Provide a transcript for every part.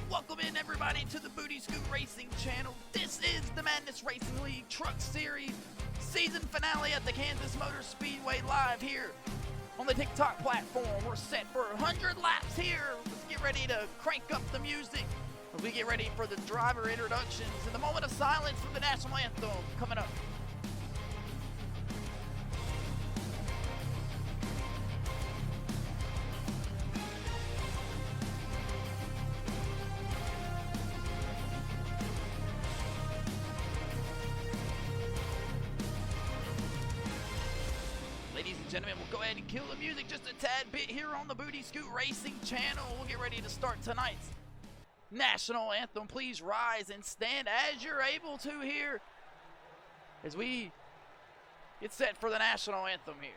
Welcome in everybody to the Booty Scoot Racing channel. This is the Madness Racing League Truck Series season finale at the Kansas Motor Speedway live here on the TikTok platform. We're set for 100 laps here. Let's get ready to crank up the music as we get ready for the driver introductions and the moment of silence for the national anthem coming up. Ladies and gentlemen, we'll go ahead and kill the music just a tad bit here on the Booty Scoot Racing channel. We'll get ready to start tonight's national anthem. Please rise and stand as you're able to here as we get set for the national anthem here.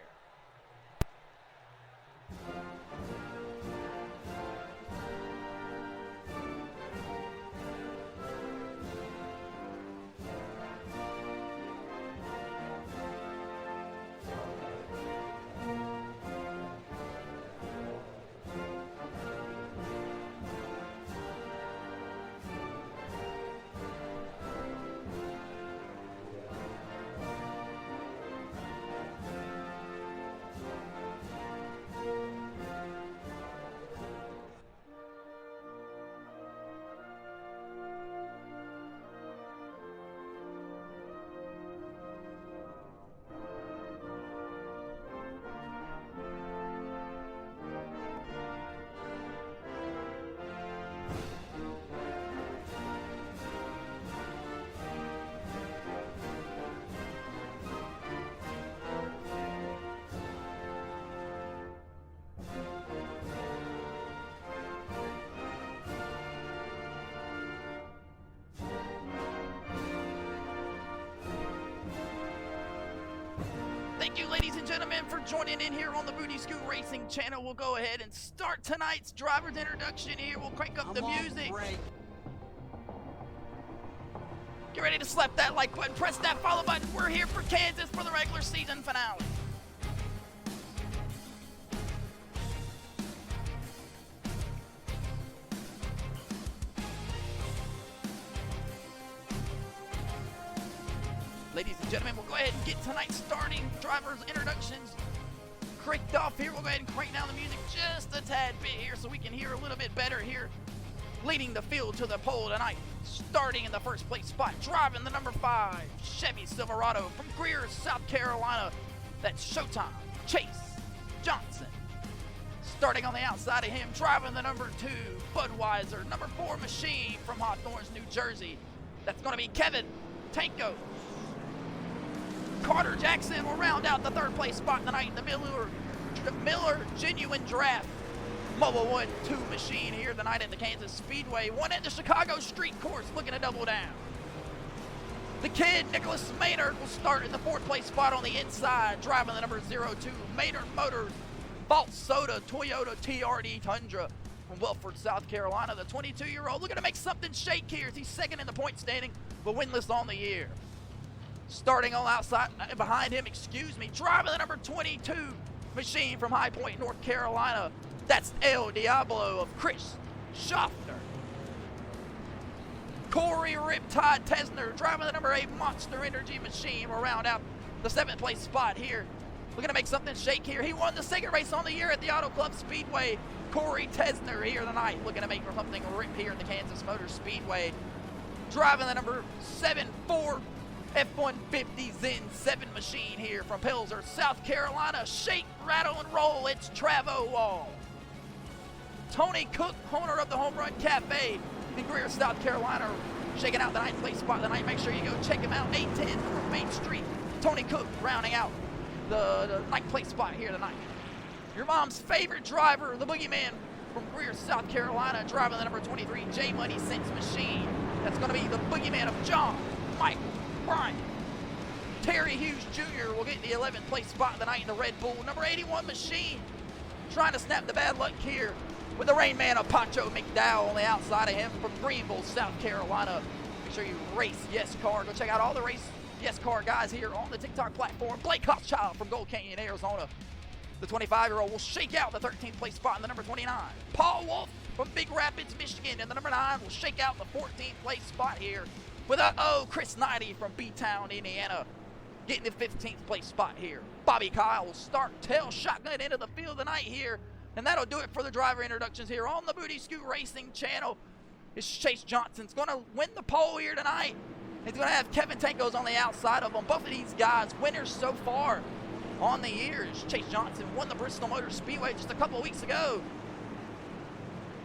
Thank you, ladies and gentlemen, for joining in here on the Booty Scoot Racing channel. We'll go ahead and start tonight's driver's introduction here. We'll crank up the music. Get ready to slap that like button, press that follow button. We're here for Kansas for the regular season finale. Ladies and gentlemen, we'll go ahead and get tonight's starting driver's introductions cranked off here. We'll go ahead and crank down the music just a tad bit here so we can hear a little bit better here. Leading the field to the pole tonight, starting in the first place spot, driving the number 5 Chevy Silverado from Greer, South Carolina. That's Showtime Chase Johnson. Starting on the outside of him, driving the number 2 Budweiser, number 4 Machine from Hawthorne, New Jersey. That's going to be Kevin Tanko. Carter Jackson will round out the third place spot tonight in the Miller Genuine Draft Mobile 1-2 Machine here tonight at the Kansas Speedway. One at the Chicago Street Course looking to double down. The kid, Nicholas Maynard, will start in the fourth place spot on the inside, driving the number 02 Maynard Motors Vault Soda Toyota TRD Tundra from Wilford, South Carolina. The 22-year-old looking to make something shake here as he's second in the point standing, but winless on the year. Starting on outside, behind him, driving the number 22 Machine from High Point, North Carolina. That's El Diablo of Chris Schaffner. Corey Riptide Tesner, driving the number 8 Monster Energy Machine, will round out the 7th place spot here. Looking to make something shake here. He won the second race on the year at the Auto Club Speedway. Corey Tesner here tonight, looking to make something rip here at the Kansas Motor Speedway. Driving the number 7 Ford F-150 Zen 7 Machine here from Pilser, South Carolina. Shake, rattle, and roll. It's Travo Wall. Tony Cook, owner of the Home Run Cafe in Greer, South Carolina, shaking out the 9th place spot tonight. Make sure you go check him out. 810 North Main Street. Tony Cook rounding out the 9th place spot here tonight. Your mom's favorite driver, the Boogeyman from Greer, South Carolina, driving the number 23 J Money Sense Machine. That's going to be the Boogeyman of John, Mike, Brian. Terry Hughes Jr. will get the 11th place spot tonight in the Red Bull. Number 81 Machine trying to snap the bad luck here with the Rain Man of Pacho McDowell on the outside of him from Greenville, South Carolina. Make sure you race Yes Car. Go check out all the race Yes Car guys here on the TikTok platform. Blake Hochschild from Gold Canyon, Arizona. The 25-year-old will shake out the 13th place spot in the number 29. Paul Wolf from Big Rapids, Michigan. And the number 9 will shake out the 14th place spot here with Chris Knighty from B-Town, Indiana, getting the 15th place spot here. Bobby Kyle will start tail shotgun into the field tonight here. And that'll do it for the driver introductions here on the Booty Scoot Racing channel. It's Chase Johnson's going to win the pole here tonight. He's going to have Kevin Tankos on the outside of him. Both of these guys, winners so far on the year. Chase Johnson won the Bristol Motor Speedway just a couple of weeks ago.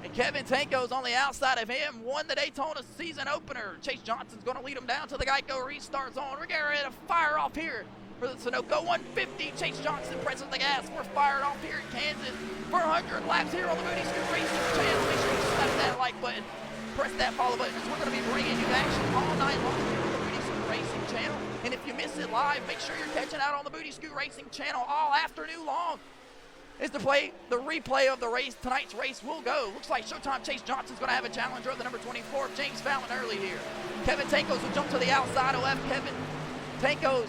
And Kevin Tankos on the outside of him won the Daytona season opener. Chase Johnson's going to lead him down to the Geico restart zone. We're getting ready to fire off here for the Sunoco 150. Chase Johnson presses the gas. We're fired off here in Kansas for 100 laps here on the Booty Scoot Racing channel. Make sure you slap that like button, press that follow button, because we're going to be bringing you action all night long here on the Booty Scoot Racing channel. And if you miss it live, make sure you're catching out on the Booty Scoot Racing channel all afternoon long. Is to play the replay of the race. Tonight's race will go. Looks like Showtime Chase Johnson's going to have a challenger of the number 24, James Fallon, early here. Kevin Tankos will jump to the outside of Kevin Tankos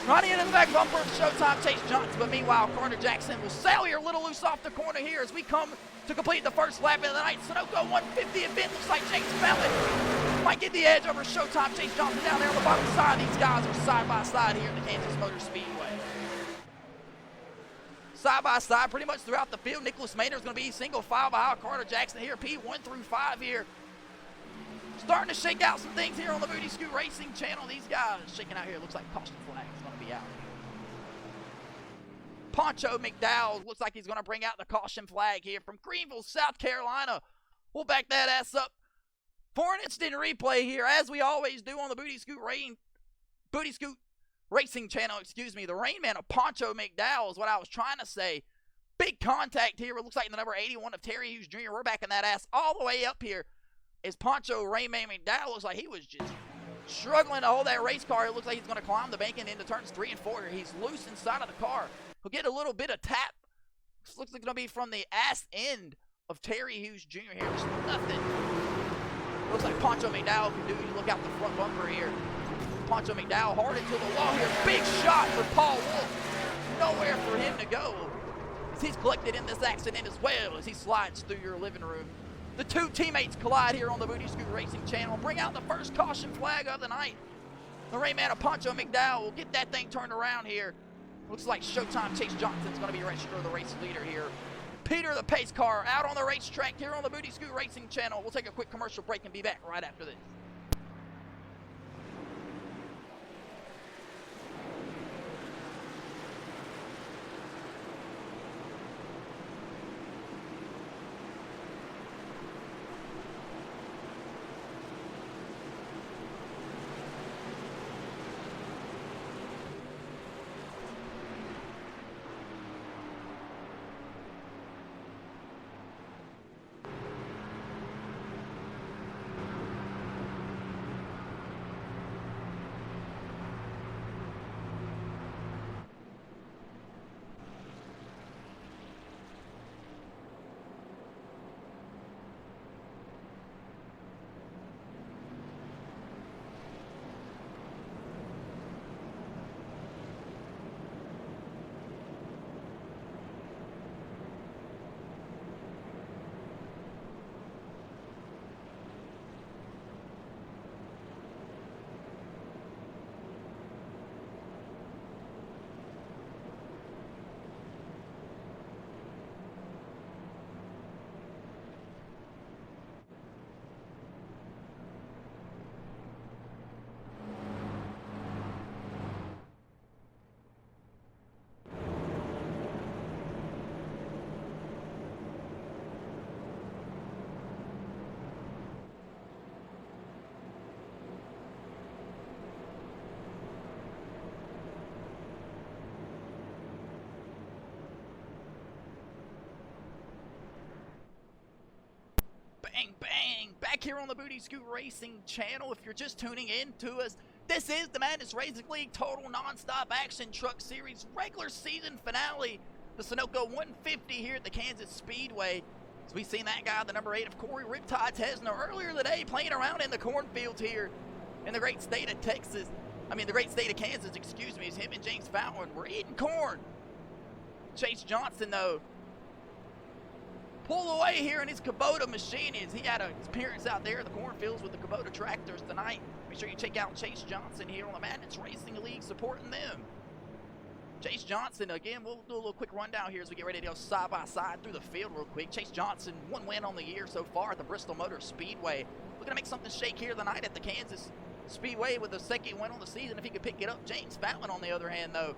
running into the back bumper of Showtime Chase Johnson. But meanwhile, Corner Jackson will sail here a little loose off the corner here as we come to complete the first lap of the night. Sunoco 150 event. Looks like James Fallon might get the edge over Showtime Chase Johnson down there on the bottom side. These guys are side by side here at the Kansas Motor Speedway. Side by side pretty much throughout the field. Nicholas Maynard's going to be single file behind Carter Jackson here. P1 through 5 here. Starting to shake out some things here on the Booty Scoot Racing channel. These guys shaking out here. Looks like caution flag is going to be out. Poncho McDowell looks like he's going to bring out the caution flag here from Greenville, South Carolina. We'll back that ass up for an instant replay here, as we always do on the Booty Scoot Racing channel, the Rain Man of Poncho McDowell is what I was trying to say. Big contact here. It looks like the number 81 of Terry Hughes Jr. We're backing that ass all the way up here. As Poncho Rain Man McDowell looks like he was just struggling to hold that race car. It looks like he's going to climb the bank and into turns 3 and 4 here. He's loose inside of the car. He'll get a little bit of tap. This looks like it's going to be from the ass end of Terry Hughes Jr. here. There's nothing. Looks like Poncho McDowell can do. You look out the front bumper here. Poncho McDowell hard into the wall here. Big shot for Paul Wolf. Nowhere for him to go. As he's collected in this accident as well as he slides through your living room. The two teammates collide here on the Booty Scoot Racing channel. Bring out the first caution flag of the night. The Rain Man of Poncho McDowell will get that thing turned around here. Looks like Showtime Chase Johnson's going to be registered the race leader here. Peter the pace car out on the racetrack here on the Booty Scoot Racing channel. We'll take a quick commercial break and be back right after this. Bang, bang! Back here on the Booty Scoot Racing channel. If you're just tuning in to us, this is the Madness Racing League Total Non-Stop Action Truck Series regular season finale. The Sunoco 150 here at the Kansas Speedway. So we've seen that guy, the number 8 of Corey Riptide Tesno, earlier today playing around in the cornfields here in the great state of Texas. The great state of Kansas, excuse me, as him and James Fallon were eating corn. Chase Johnson, though, pull away here in his Kubota machine. He had an appearance out there in the cornfields with the Kubota tractors tonight. Make sure you check out Chase Johnson here on the Madness Racing League supporting them. Chase Johnson, again, we'll do a little quick rundown here as we get ready to go side by side through the field real quick. Chase Johnson, 1 win on the year so far at the Bristol Motor Speedway. Looking to make something shake here tonight at the Kansas Speedway with the 2nd win on the season if he could pick it up. James Fountain, on the other hand, though,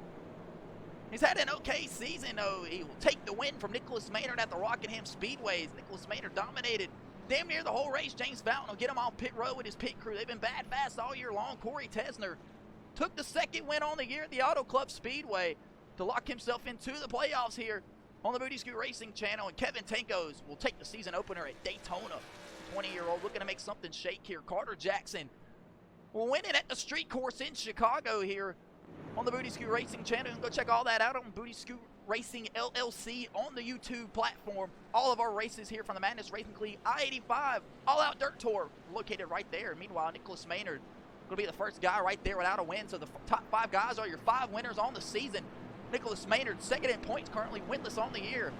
he's had an okay season, though. He will take the win from Nicholas Maynard at the Rockingham Speedways. Nicholas Maynard dominated damn near the whole race. James Fountain will get him on pit road with his pit crew. They've been bad fast all year long. Corey Tesner took the 2nd win on the year at the Auto Club Speedway to lock himself into the playoffs here on the Booty Scoot Racing channel. And Kevin Tankos will take the season opener at Daytona. 20-year-old looking to make something shake here. Carter Jackson will win it at the street course in Chicago here on the Booty Scoot Racing channel. You can go check all that out on Booty Scoot Racing LLC on the YouTube platform. All of our races here from the Madness Racing League I-85 All-Out Dirt Tour located right there. Meanwhile, Nicholas Maynard going to be the first guy right there without a win. So the top 5 guys are your 5 winners on the season. Nicholas Maynard, 2nd in points, currently winless on the year.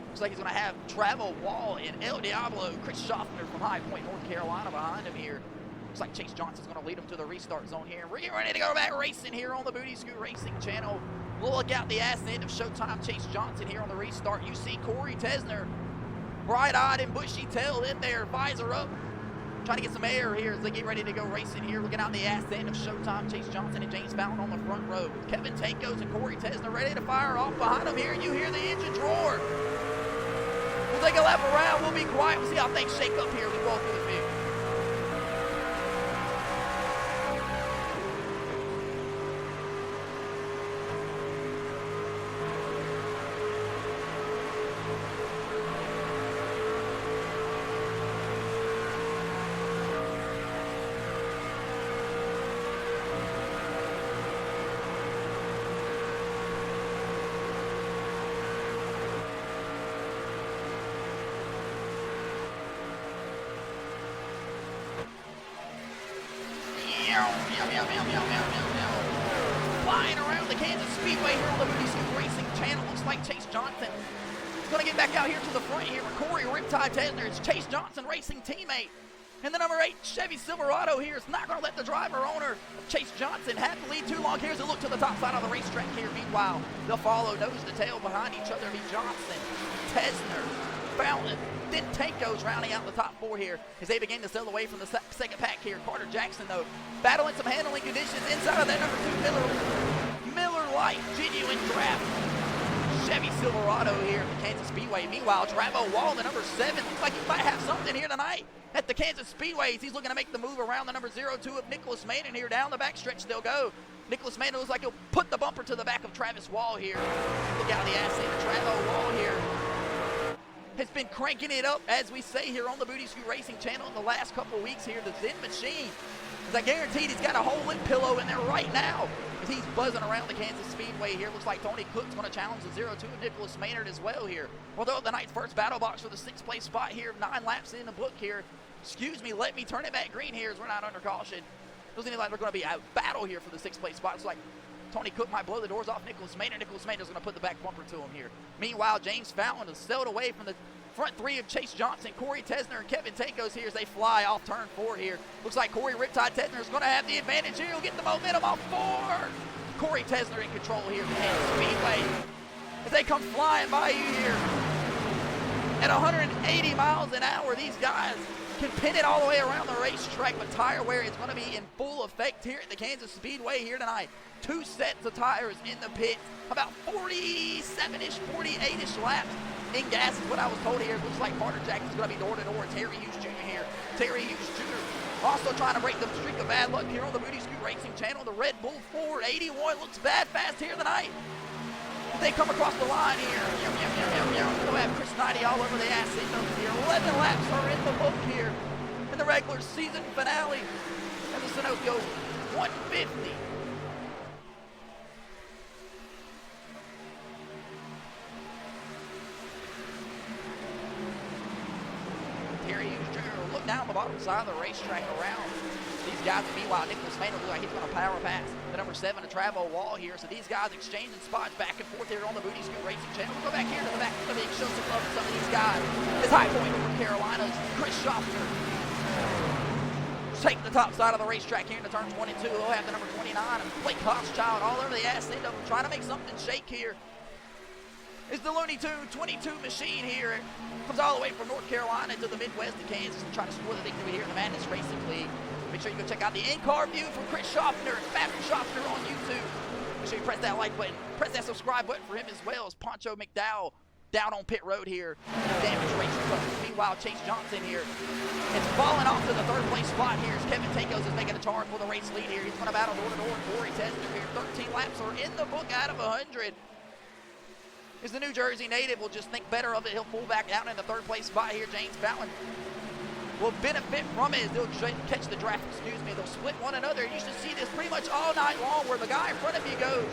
Looks like he's going to have Travel Wall and El Diablo, Chris Schaffner from High Point, North Carolina behind him here. Looks like Chase Johnson's going to lead him to the restart zone here. We're getting ready to go back racing here on the Booty Scoot Racing channel. We'll look out the ass end of Showtime Chase Johnson here on the restart. You see Corey Tesner, bright-eyed and bushy-tailed in there, visor up, trying to get some air here as they get ready to go racing here. Looking out the ass end of Showtime Chase Johnson and James Fountain on the front row. Kevin Tankos and Corey Tesner ready to fire off behind them here. You hear the engines roar. We'll take a lap around. We'll be quiet. We'll see how things shake up here as we roll through the field. Flying around the Kansas Speedway here on the Booty Scoot Racing channel. Looks like Chase Johnson is going to get back out here to the front here with Corey Riptide Tesner. It's Chase Johnson racing teammate. And the number 8 Chevy Silverado here is not going to let the driver owner of Chase Johnson have the lead too long. Here's a look to the top side of the racetrack here. Meanwhile, they'll follow nose to tail behind each other. It'll be Johnson, Tesner, Fountain, then Tankos rounding out the top 4 here as they begin to sail away from the 2nd pack here. Carter Jackson, though, battling some handling conditions inside of that number 2 Miller Lite Genuine Draft Chevy Silverado here at the Kansas Speedway. Meanwhile, Travo Wall, the number 7, looks like he might have something here tonight at the Kansas Speedways. He's looking to make the move around the number 02 of Nicholas Maynard here. Down the backstretch they'll go. Nicholas Maynard looks like he'll put the bumper to the back of Travis Wall here. Look out the ass end of Travo Wall here. Has been cranking it up, as we say here on the Booty Scoot Racing channel in the last couple weeks here. The Zen Machine, as I guaranteed he's got a whole lip pillow in there right now as he's buzzing around the Kansas Speedway here. Looks like Tony Cook's going to challenge the 02 of Nicholas Maynard as well here. Although the night's first battle box for the 6th place spot here, 9 laps in the book here. Excuse me, let me turn it back green here as we're not under caution. Doesn't look like they're going to be a battle here for the 6th place spot. It's like Tony Cook might blow the doors off Nicholas Maynard. Nicholas Maynard's going to put the back bumper to him here. Meanwhile, James Fountain has sailed away from the front 3 of Chase Johnson, Corey Tesner, and Kevin Tankos here as they fly off turn 4 here. Looks like Corey Riptide Tesner is going to have the advantage here. He'll get the momentum off 4. Corey Tesner in control here at the Kansas Speedway as they come flying by you here. At 180 miles an hour, these guys can pin it all the way around the racetrack, but tire wear is going to be in full effect here at the Kansas Speedway here tonight. 2 sets of tires in the pit, about 47-ish, 48-ish laps in gas is what I was told here. It looks like Carter Jackson's going to be door-to-door. Terry Hughes Jr. here. Terry Hughes Jr. also trying to break the streak of bad luck here on the Booty Scoot Racing channel. The Red Bull Ford 81 looks bad fast here tonight. They come across the line here. We'll have Chris Knighty all over the ass end of here. 11 laps are in the book here in the regular season finale. And the Sunoco 150. Terry Hughes Jr. down the bottom side of the racetrack around these guys. Meanwhile, Nicholas Maynard looks like he's going to power past the number 7 to Travel Wall here. So these guys exchanging spots back and forth here on the Booty Scoot Racing channel. We'll go back here to the back of the big show some love to some of these guys. This High Point from Carolina's Chris Schaffner taking the top side of the racetrack here into turn 22. They'll have the number 29 and Blake Hochschild all over the ass end of them, trying to make something shake here. Is the Looney Tune 22 machine here. It comes all the way from North Carolina to the Midwest to Kansas and try to score the victory here in the Madness Racing League. Make sure you go check out the in-car view from Chris Schaffner and Matthew Schaffner on YouTube. Make sure you press that like button, press that subscribe button for him as well as Poncho McDowell down on pit road here. Damage Racing Club. Meanwhile, Chase Johnson here. It's falling off to the third place spot here as Kevin Tankos is making a charge for the race lead here. He's going to battle door to door with Corey Tesner here. 13 laps are in the book out of 100. Is the New Jersey native will just think better of it. He'll pull back down in the third place spot here. James Fallon will benefit from it as they'll catch the draft, they'll split one another. You should see this pretty much all night long where the guy in front of you goes,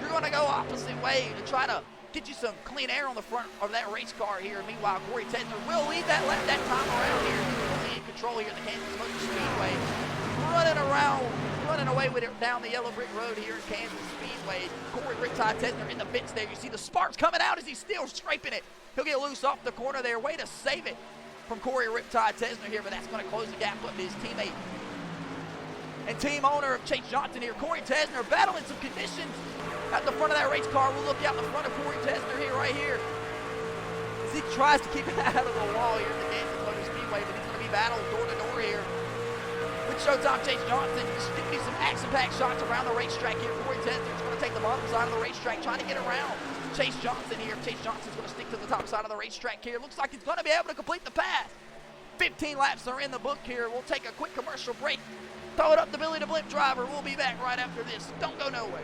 you're going to go opposite way to try to get you some clean air on the front of that race car here. Meanwhile, Corey Tesner will lead that lap that time around here. He's in control here at the Kansas Motor Speedway. Running away with it down the yellow brick road here in Kansas Speedway. Corey Riptide Tesner in the pits there. You see the sparks coming out as he's still scraping it. He'll get loose off the corner there. Way to save it from Corey Riptide Tesner here, but that's going to close the gap up to his teammate and team owner of Chase Johnson here. Corey Tesner battling some conditions at the front of that race car. We'll look out the front of Corey Tesner here, right here, as he tries to keep it out of the wall here at the Kansas Motor Speedway, but he's going to be battled door to door here with Showtime Chase Johnson. Just giving me some action-packed shots around the racetrack here. Corey Tesner's going to take the bottom side of the racetrack, trying to get around Chase Johnson here. Chase Johnson's going to stick to the top side of the racetrack here. Looks like he's going to be able to complete the pass. 15 laps are in the book here. We'll take a quick commercial break. Throw it up to Billy the Blimp Driver. We'll be back right after this. Don't go nowhere.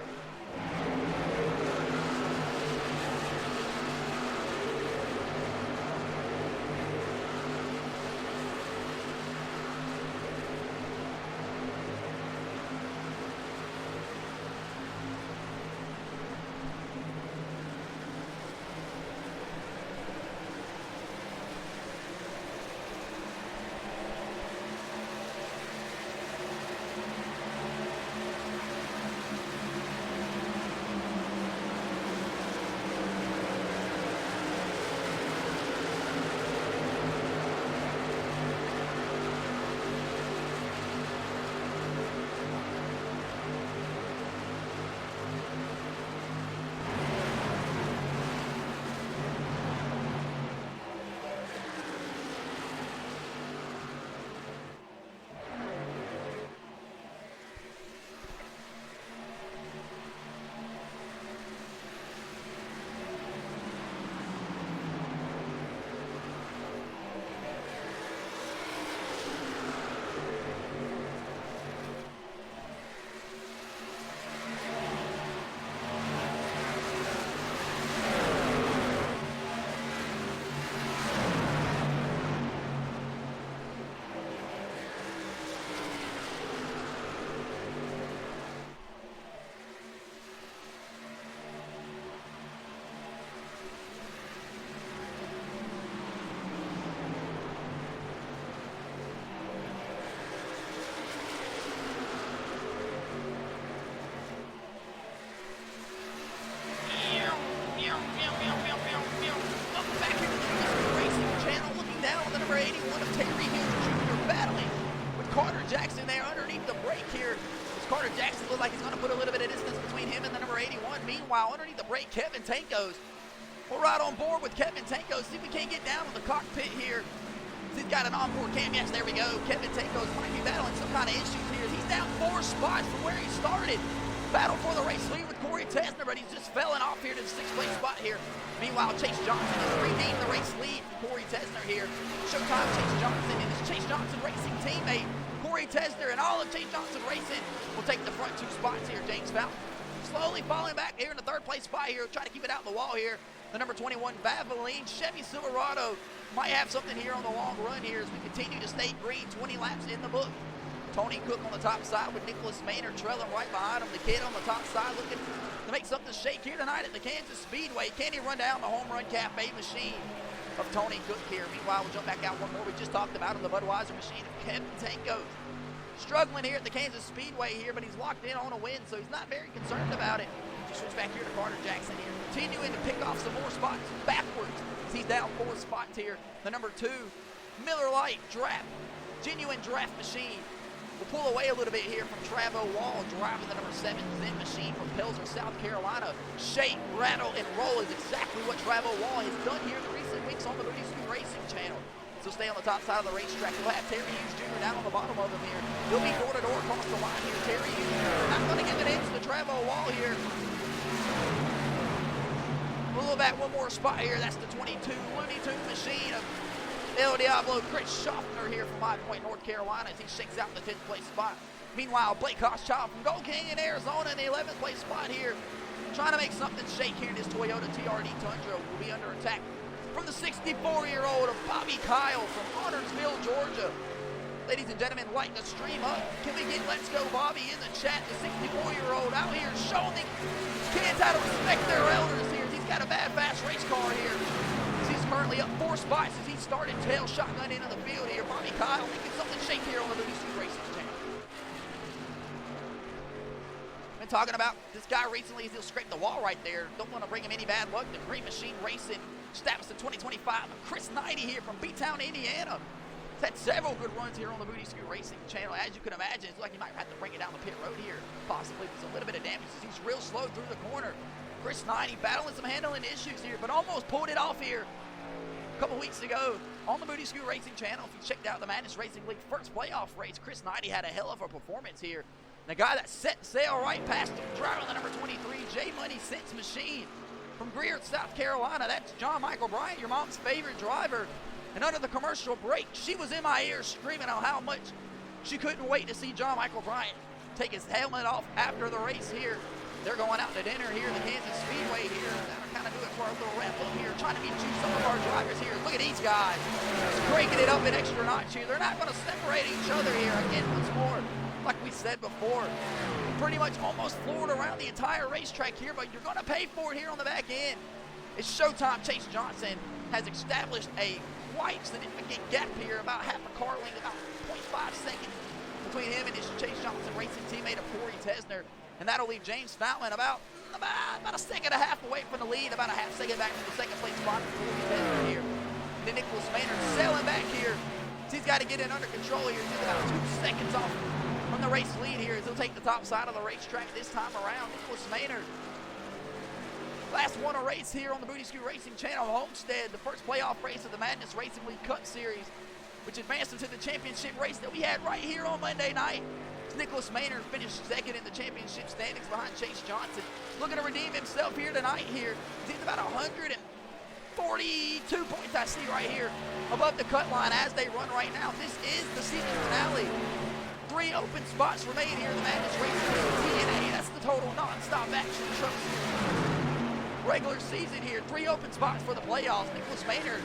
Jackson there underneath the brake here. As Carter Jackson looks like he's going to put a little bit of distance between him and the number 81. Meanwhile, underneath the brake, Kevin Tankos. We're right on board with Kevin Tankos. See if we can't get down in the cockpit here. He's got an onboard cam. Yes, there we go. Kevin Tankos might be battling some kind of issues here. He's down 4 spots from where he started. Battle for the race lead with Corey Tesner, but he's just falling off here to the 6th place spot here. Meanwhile, Chase Johnson has redeemed the race lead for Corey Tesner here. Showtime Chase Johnson and his Chase Johnson Racing teammate, Corey Tesner, and all of Chase Johnson Racing will take the front 2 spots here. James Fountain slowly falling back here in the 3rd place spot here. Try to keep it out the wall here. The number 21 Valvoline Chevy Silverado might have something here on the long run here as we continue to stay green. 20 laps in the book. Tony Cook on the top side with Nicholas Maynard trailing right behind him. The kid on the top side looking to make something shake here tonight at the Kansas Speedway. Can he run down the Home Run Cafe machine? of Tony Cook here. Meanwhile, we'll jump back out one more. We just talked about in the Budweiser machine of Kevin Tanko. Struggling here at the Kansas Speedway here, but he's locked in on a win, so he's not very concerned about it. Just switch back here to Carter Jackson here, continuing to pick off some more spots backwards. He's down 4 spots here. The number 2, Miller Lite Draft, genuine draft machine. We'll pull away a little bit here from Travo Wall, driving the number 7 Zen machine from Pilsner, South Carolina. Shake, rattle, and roll is exactly what Travo Wall has done here in the recent weeks on the Booty Scoot Racing channel. So stay on the top side of the racetrack. We'll have Terry Hughes Jr. down on the bottom of him here. He'll be door-to-door across the line here. Terry Hughes Jr. not going to give it in to the Travo Wall here. We'll go back one more spot here. That's the 22 Looney Tune machine of El Diablo Chris Schaffner here from High Point, North Carolina, as he shakes out the 10th place spot. Meanwhile, Blake Hochschild from Gold Canyon, Arizona in the 11th place spot here, trying to make something shake here in his Toyota TRD Tundra. Will be under attack from the 64-year-old of Bobby Kyle from Huntersville, Georgia. Ladies and gentlemen, lighten the stream up. Can we get Let's Go Bobby in the chat? The 64-year-old out here showing the kids how to respect their elders here. He's got a bad, fast race car here. He's currently up 4 spots as he started tail shotgun into the field here. Bobby Kyle making something shake here on the Booty Scoot Racing channel. Been talking about this guy recently as he'll scrape the wall right there. Don't want to bring him any bad luck. The Green Machine Racing established in 2025. Chris Knighty here from B-Town, Indiana. He's had several good runs here on the Booty Scoot Racing channel. As you can imagine, it's like he might have to bring it down the pit road here. Possibly with a little bit of damage as he's real slow through the corner. Chris Knighty battling some handling issues here, but almost pulled it off here a couple weeks ago on the Booty Scoot Racing channel. If you checked out the Madness Racing League first playoff race, Chris Knighty had a hell of a performance here. And the guy that set sail right past him, driving the number 23 J Money Sense machine from Greer, South Carolina. That's John Michael Bryant, your mom's favorite driver. And under the commercial break, she was in my ear screaming on how much she couldn't wait to see John Michael Bryant take his helmet off after the race here. They're going out to dinner here in the Kansas Speedway here. That'll kind of do it for our little wrap up here. Trying to introduce some of our drivers here. Look at these guys. Just cranking it up an extra notch here. They're not going to separate each other here. Again, once more, like we said before, pretty much almost floored around the entire racetrack here, but you're going to pay for it here on the back end. It's showtime. Chase Johnson has established a quite significant gap here, about half a car length, about 0.5 seconds between him and his Chase Johnson racing teammate of Corey Tesner. And that'll leave James Fountain about a second and a half away from the lead, about a half second back to the second place spot for Corey Tesner here. And then Nicholas Maynard sailing back here. He's got to get it under control here. He's about 2 seconds off from the race lead here as he'll take the top side of the racetrack this time around. Nicholas Maynard last won a race here on the Booty Scoot Racing channel, Homestead, the first playoff race of the Madness Racing League Cup Series, which advanced into the championship race that we had right here on Monday night. Nicholas Maynard finished second in the championship standings behind Chase Johnson. Looking to redeem himself here tonight here. He's about 142 points I see right here above the cut line as they run right now. This is the season finale. 3 open spots remain here in the Madness Racing League TNA. That's the total non-stop action truck regular season here. 3 open spots for the playoffs. Nicholas Maynard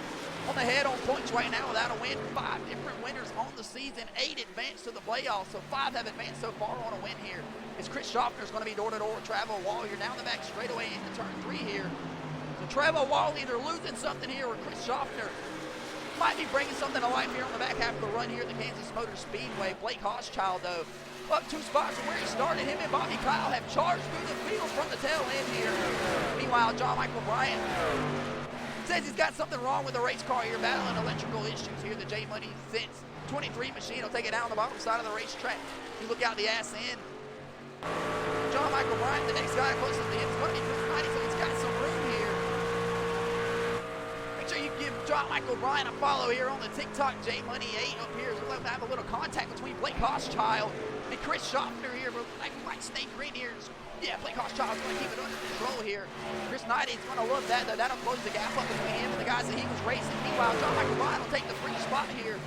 on the head on points right now without a win. 5 different winners on the season. 8 advanced to the playoffs, so 5 have advanced so far on a win here. As Chris Schaffner's going to be door-to-door with Travo Wall here down the back straightaway into turn 3 here. So Travo Wall either losing something here or Chris Schaffner might be bringing something to life here on the back half of the run here at the Kansas Motor Speedway. Blake Hochschild, though, up 2 spots from where he started. Him and Bobby Kyle have charged through the field from the tail end here. Meanwhile, John Michael Bryant says he's got something wrong with the race car here, battling electrical issues here. The J Money Sense 23 machine will take it down the bottom side of the racetrack. You look out the ass end. John Michael Bryant, the next guy closest to him, is going to be Chris Knighty, so he's got some room here. Make sure you give John Michael Bryant a follow here on the TikTok J Money 8 up here. So we'll have a little contact between Blake Hochschild and Chris Schaffner here, but like we might stay green here. Yeah, Blake Hochschild's going to keep it under control here. Chris Knighty's going to love that, though. That'll close the gap up between him and the guys that he was racing. Meanwhile, John Michael Bryant will take the free spot here.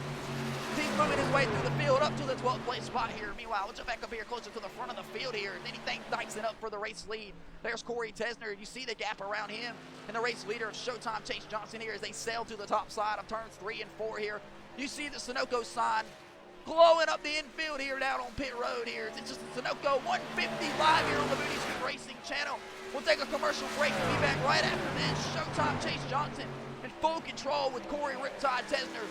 He's moving his way through the field up to the 12th place spot here. Meanwhile, we'll jump back up here closer to the front of the field here. And anything Dyson up for the race lead. There's Corey Tesner. You see the gap around him and the race leader of Showtime Chase Johnson here as they sail to the top side of turns 3 and 4 here. You see the Sunoco sign glowing up the infield here down on pit road here. It's just the Sunoco 150 live here on the Booty Scoot Racing channel. We'll take a commercial break and be back right after this. Showtime Chase Johnson and full control with Corey Riptide Tesner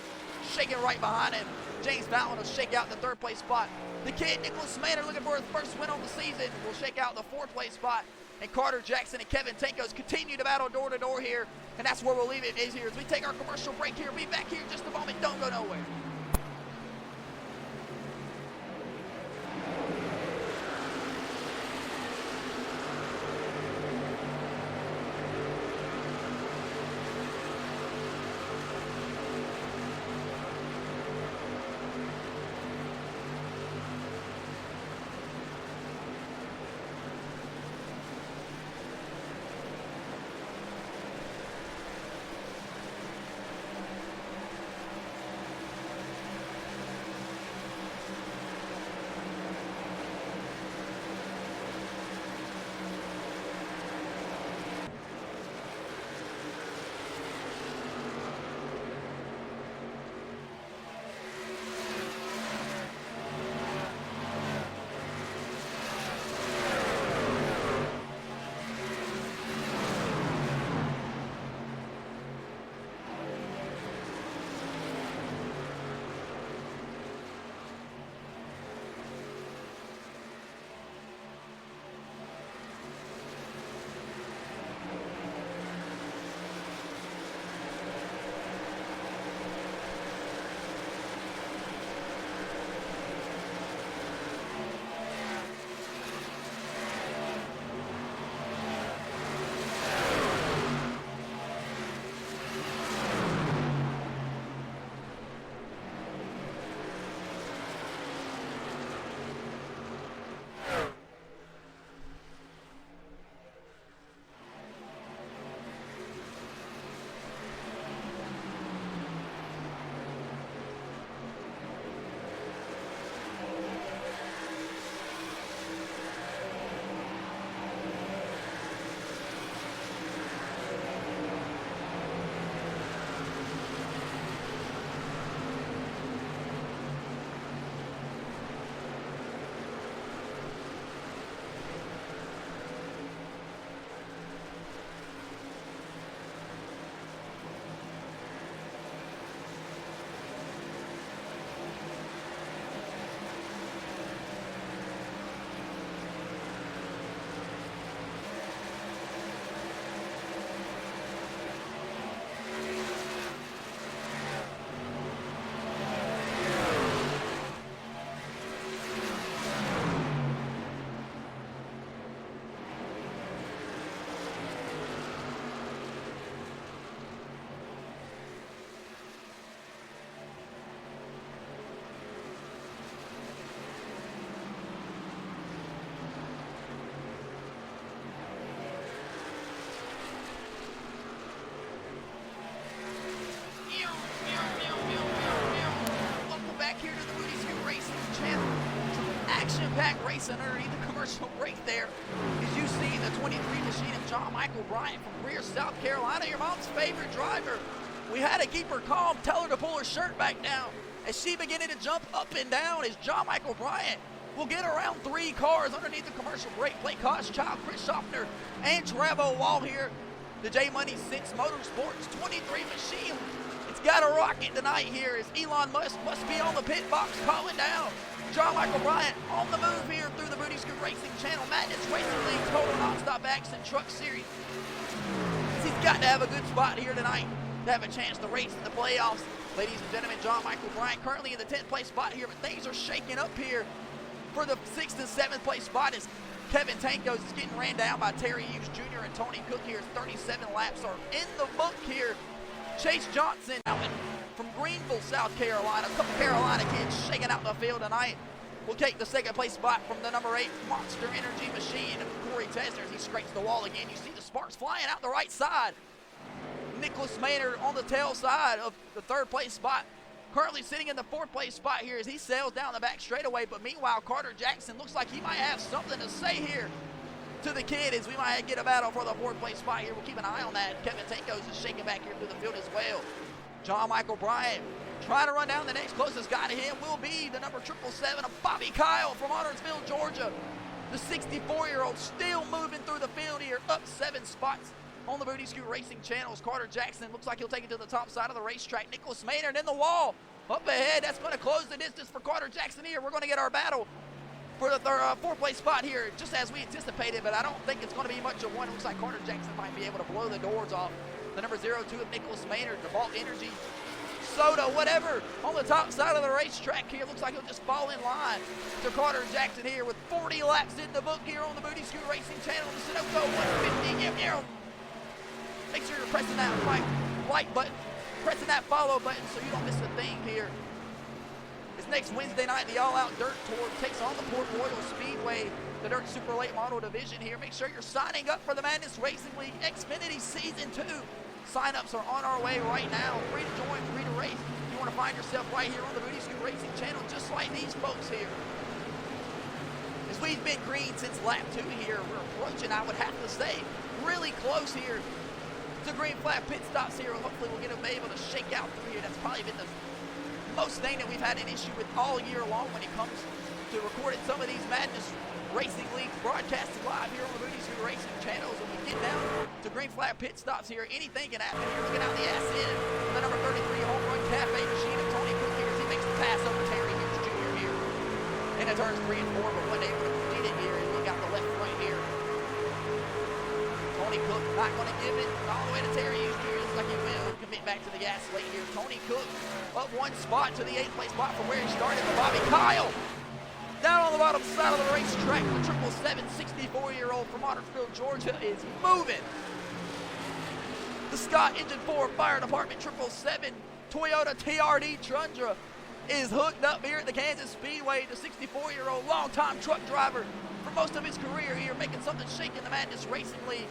shaking right behind him. James Ballin will shake out the third place spot. The kid, Nicholas Manor, looking for his first win on the season, will shake out the fourth place spot. And Carter Jackson and Kevin Tankos continue to battle door to door here. And that's where we'll leave it is here as we take our commercial break here. We'll be back here in just a moment. Don't go nowhere. Action-packed racing underneath the commercial break there. As you see the 23 machine of John Michael Bryant from Greer, South Carolina, your mom's favorite driver. We had to keep her calm, tell her to pull her shirt back down as she beginning to jump up and down as John Michael Bryant will get around 3 cars underneath the commercial break. Blake Hochschild, Chris Schaffner, and Trevor Wall here. The J Money 6 Motorsports 23 machine. It's got a rocket tonight here as Elon Musk must be on the pit box calling down. John Michael Bryant on the move here through the Booty Scoot Racing Channel Madness Racing League Total Nonstop Action Truck Series. He's got to have a good spot here tonight to have a chance to race in the playoffs. Ladies and gentlemen, John Michael Bryant currently in the 10th place spot here, but things are shaking up here for the 6th and 7th place spot as Kevin Tankos is getting ran down by Terry Hughes Jr. and Tony Cook here. 37 laps are in the book here. Chase Johnson out from Greenville, South Carolina. A couple Carolina kids shaking out the field tonight. Will take the 2nd place spot from the number 8 Monster Energy Machine, Corey Tesner, as he scrapes the wall again. You see the sparks flying out the right side. Nicholas Maynard on the tail side of the 3rd place spot. Currently sitting in the 4th place spot here as he sails down the back straightaway. But meanwhile, Carter Jackson looks like he might have something to say here to the kid as we might get a battle for the 4th place spot here. We'll keep an eye on that. Kevin Tankos is shaking back here through the field as well. John Michael Bryant trying to run down. The next closest guy to him will be the number 777 of Bobby Kyle from Huntersville, Georgia. The 64-year-old still moving through the field here, up 7 spots on the Booty Scoot Racing channels. Carter Jackson looks like he'll take it to the top side of the racetrack. Nicholas Maynard in the wall. Up ahead, that's going to close the distance for Carter Jackson here. We're going to get our battle for the fourth place spot here, just as we anticipated, but I don't think it's going to be much of one. It looks like Carter Jackson might be able to blow the doors off the number 02 of Nicholas Maynard, the Vault Energy, soda, whatever, on the top side of the racetrack here. Looks like he'll just fall in line to Carter Jackson here with 40 laps in the book here on the Booty Scoot Racing channel. The Sunoco 150, yum. Make sure you're pressing that like button, pressing that follow button so you don't miss a thing here. It's next Wednesday night, the All Out Dirt Tour takes on the Port Royal Speedway, the Dirt Super Late Model Division here. Make sure you're signing up for the Madness Racing League Xfinity Season 2. Sign-ups are on our way right now. Free to join, free to race. You want to find yourself right here on the Booty Scoot Racing channel, just like these folks here. As we've been green since lap 2 here, we're approaching, I would have to say, really close here to green flag pit stops here. Hopefully we'll get them able to shake out through here. That's probably been the most thing that we've had an issue with all year long when it comes to recording some of these Madness Racing League broadcasted live here on the Booty Scoot Racing channels. When we get down to green flag pit stops here, anything can happen here. Looking out the ass end, the number 33 Home Run Cafe machine of Tony Cook here as he makes the pass over Terry Hughes Jr. here. And it turns 3 and 4, but wasn't able to complete it here. And look out the left front here. Tony Cook not going to give it all the way to Terry Hughes Jr. Looks like he will commit back to the gas late here. Tony Cook up 1 spot to the 8th place spot from where he started. But Bobby Kyle down on the bottom side of the racetrack. The 777 64-year-old from Ottersville, Georgia is moving. The Scott Engine 4 Fire Department 777 Toyota TRD Tundra is hooked up here at the Kansas Speedway. The 64-year-old longtime truck driver for most of his career here, making something shake in the Madness Racing League.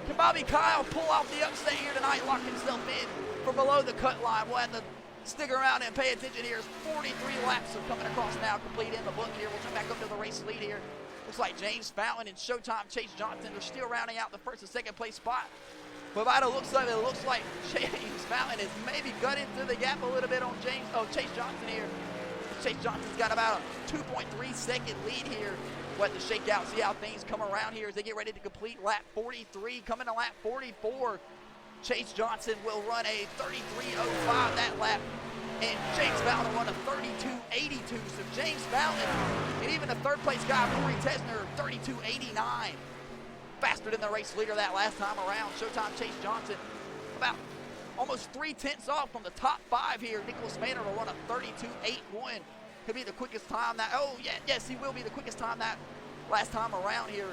Can Bobby Kyle pull off the upset here tonight, lock himself in from below the cut line? We'll have to stick around and pay attention here. 43 laps are coming across now, complete in the book here. We'll jump back up to the race lead here. Looks like James Fountain and Showtime Chase Johnson are still rounding out the first and second place spot. But by the looks of it, looks like James Fountain is maybe gutting through the gap a little bit on Chase Johnson here. Chase Johnson's got about a 2.3 second lead here. We'll have to shake out, see how things come around here as they get ready to complete lap 43. Coming to lap 44, Chase Johnson will run a 33.05 that lap, and James Fountain will run a 32.82. So James Fountain and even the third place guy, Corey Tesner, 32.89. Faster than the race leader that last time around. Showtime Chase Johnson about almost 3/10 off from the top 5 here. Nicholas Maynard will run a 32.81. Could be the quickest time that, yes, he will be the quickest time that last time around here.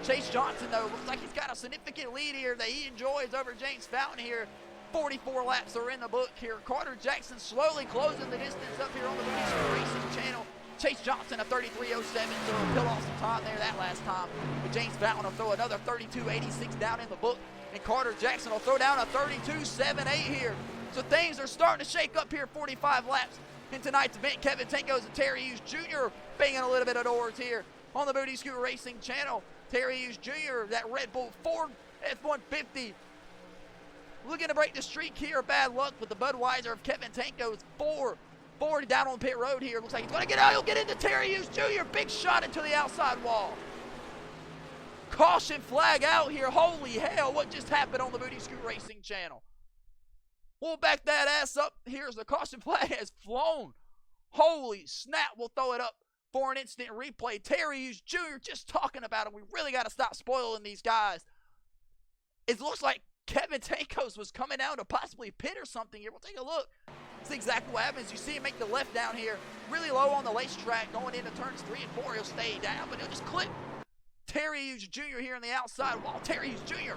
Chase Johnson, though, looks like he's got a significant lead here that he enjoys over James Fountain here. 44 laps are in the book here. Carter Jackson slowly closing the distance up here on the Booty Scoot Racing channel. Chase Johnson a 33.07, so he'll peel off some time there that last time. But James Fountain will throw another 32.86 down in the book. And Carter Jackson will throw down a 32.78 here. So things are starting to shake up here, 45 laps in tonight's event. Kevin Tankos and Terry Hughes Jr. banging a little bit of doors here on the Booty Scoot Racing channel. Terry Hughes Jr., that Red Bull Ford F-150, looking to break the streak here. Bad luck with the Budweiser of Kevin Tankos. Four down on pit road here. Looks like he's going to get out. He'll get into Terry Hughes Jr. Big shot into the outside wall. Caution flag out here. Holy hell, what just happened on the Booty Scoot Racing channel? We'll back that ass up. Here's the caution flag has flown. Holy snap. We'll throw it up for an instant replay. Terry Hughes Jr. just talking about him. We really got to stop spoiling these guys. It looks like Kevin Tankos was coming down to possibly pit or something here. We'll take a look. That's exactly what happens. You see him make the left down here. Really low on the racetrack going into turns 3 and 4. He'll stay down, but he'll just clip Terry Hughes Jr. here on the outside wall. Terry Hughes Jr.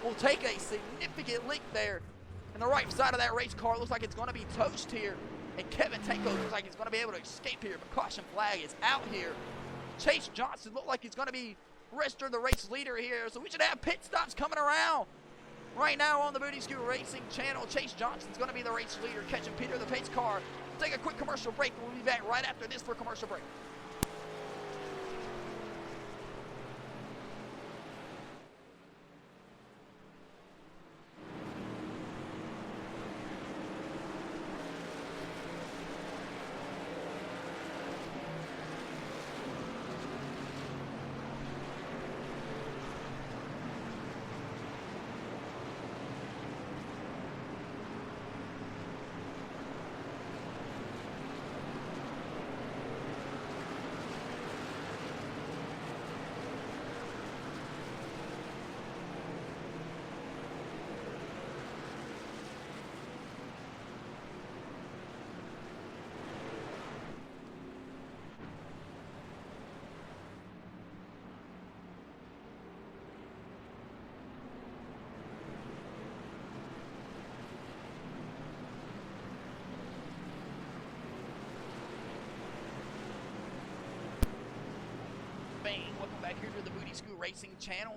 will take a significant leak there. And the right side of that race car looks like it's going to be toast here. And Kevin Tankos looks like he's going to be able to escape here. But caution flag is out here. Chase Johnson looked like he's going to be rest of the race leader here. So we should have pit stops coming around. Right now on the Booty Scoot Racing channel, Chase Johnson's going to be the race leader, catching Peter the Pace car. Take a quick commercial break. We'll be back right after this for a commercial break. Booty Scoot Racing channel.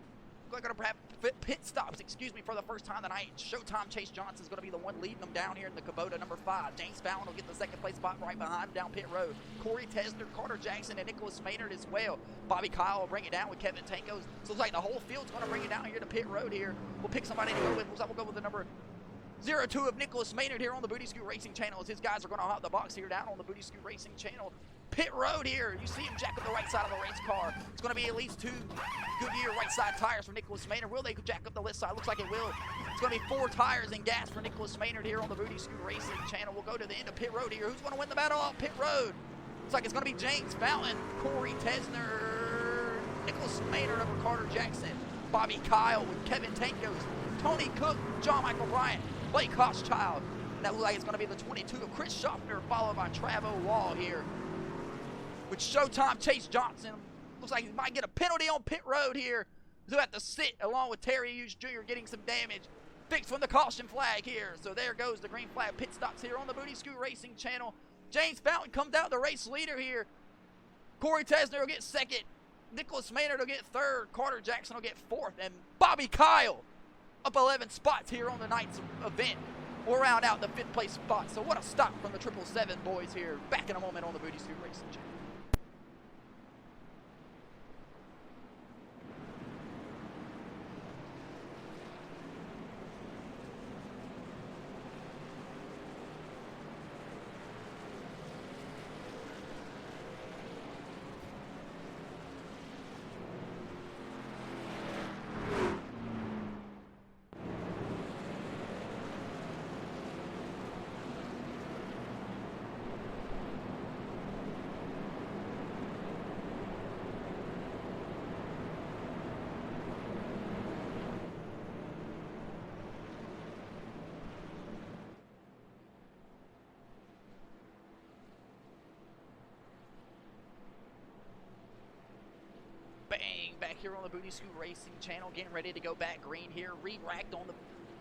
We're going to have pit stops, for the first time tonight. Showtime Chase Johnson is going to be the one leading them down here in the Kubota number 5. James Fallon will get the second place spot right behind him down pit road. Corey Tesner, Carter Jackson, and Nicholas Maynard as well. Bobby Kyle will bring it down with Kevin Tankos. So it's like the whole field's going to bring it down here to pit road here. We'll pick somebody to go with. We'll go with the number 02 of Nicholas Maynard here on the Booty Scoot Racing channel, as his guys are going to hop the box here down on the Booty Scoot Racing channel. Pit road here. You see him jack up the right side of the race car. It's going to be at least 2 Goodyear right side tires for Nicholas Maynard. Will they jack up the left side? Looks like it will. It's going to be 4 tires and gas for Nicholas Maynard here on the Booty Scoot Racing channel. We'll go to the end of pit road here. Who's going to win the battle off pit road? Looks like it's going to be James Fountain, Corey Tesner, Nicholas Maynard over Carter Jackson, Bobby Kyle with Kevin Tankos, Tony Cook, John Michael Bryant, Blake Hochschild. And that looks like it's going to be the 22 of Chris Schaffner, followed by Travo Wall here. With Showtime Chase Johnson, looks like he might get a penalty on pit road here. He'll have to sit along with Terry Hughes Jr. getting some damage. Fixed from the caution flag here. So there goes the green flag. Pit stops here on the Booty Scoot Racing channel. James Fountain comes out the race leader here. Corey Tesner will get second. Nicholas Maynard will get third. Carter Jackson will get fourth. And Bobby Kyle up 11 spots here on the night's event. We'll round out the 5th place spot. So what a stop from the 777 boys here. Back in a moment on the Booty Scoot Racing channel. Back here on the Booty Scoot Racing channel, getting ready to go back green here. Re-racked on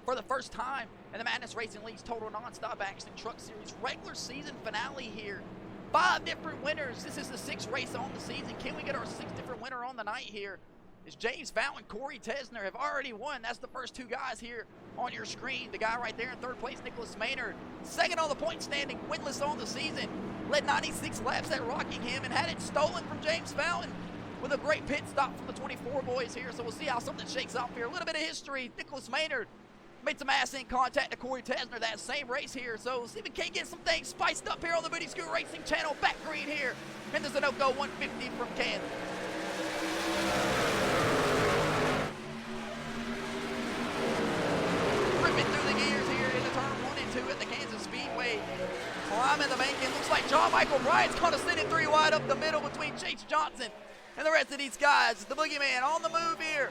for the first time in the Madness Racing League's Total Nonstop Action Truck Series regular season finale here. 5 different winners. This is the 6th race on the season. Can we get our 6th different winner on the night here? Is James Fountain, Corey Tesner have already won. That's the first 2 guys here on your screen. The guy right there in 3rd place, Nicholas Maynard, 2nd on the point standing, winless on the season. Led 96 laps at Rockingham and had it stolen from James Fountain with a great pit stop from the 24 boys here. So we'll see how something shakes out here. A little bit of history. Nicholas Maynard made some ass-in contact to Corey Tesner that same race here. So we'll see if we can't get some things spiced up here on the Booty Scoot Racing channel. Back green here in the Sunoco 150 from Kansas. Ripping through the gears here into turn 1 and 2 at the Kansas Speedway. Climbing the bank, looks like John Michael Bryant's going to send it 3 wide up the middle between Chase Johnson and the rest of these guys. The boogeyman on the move here.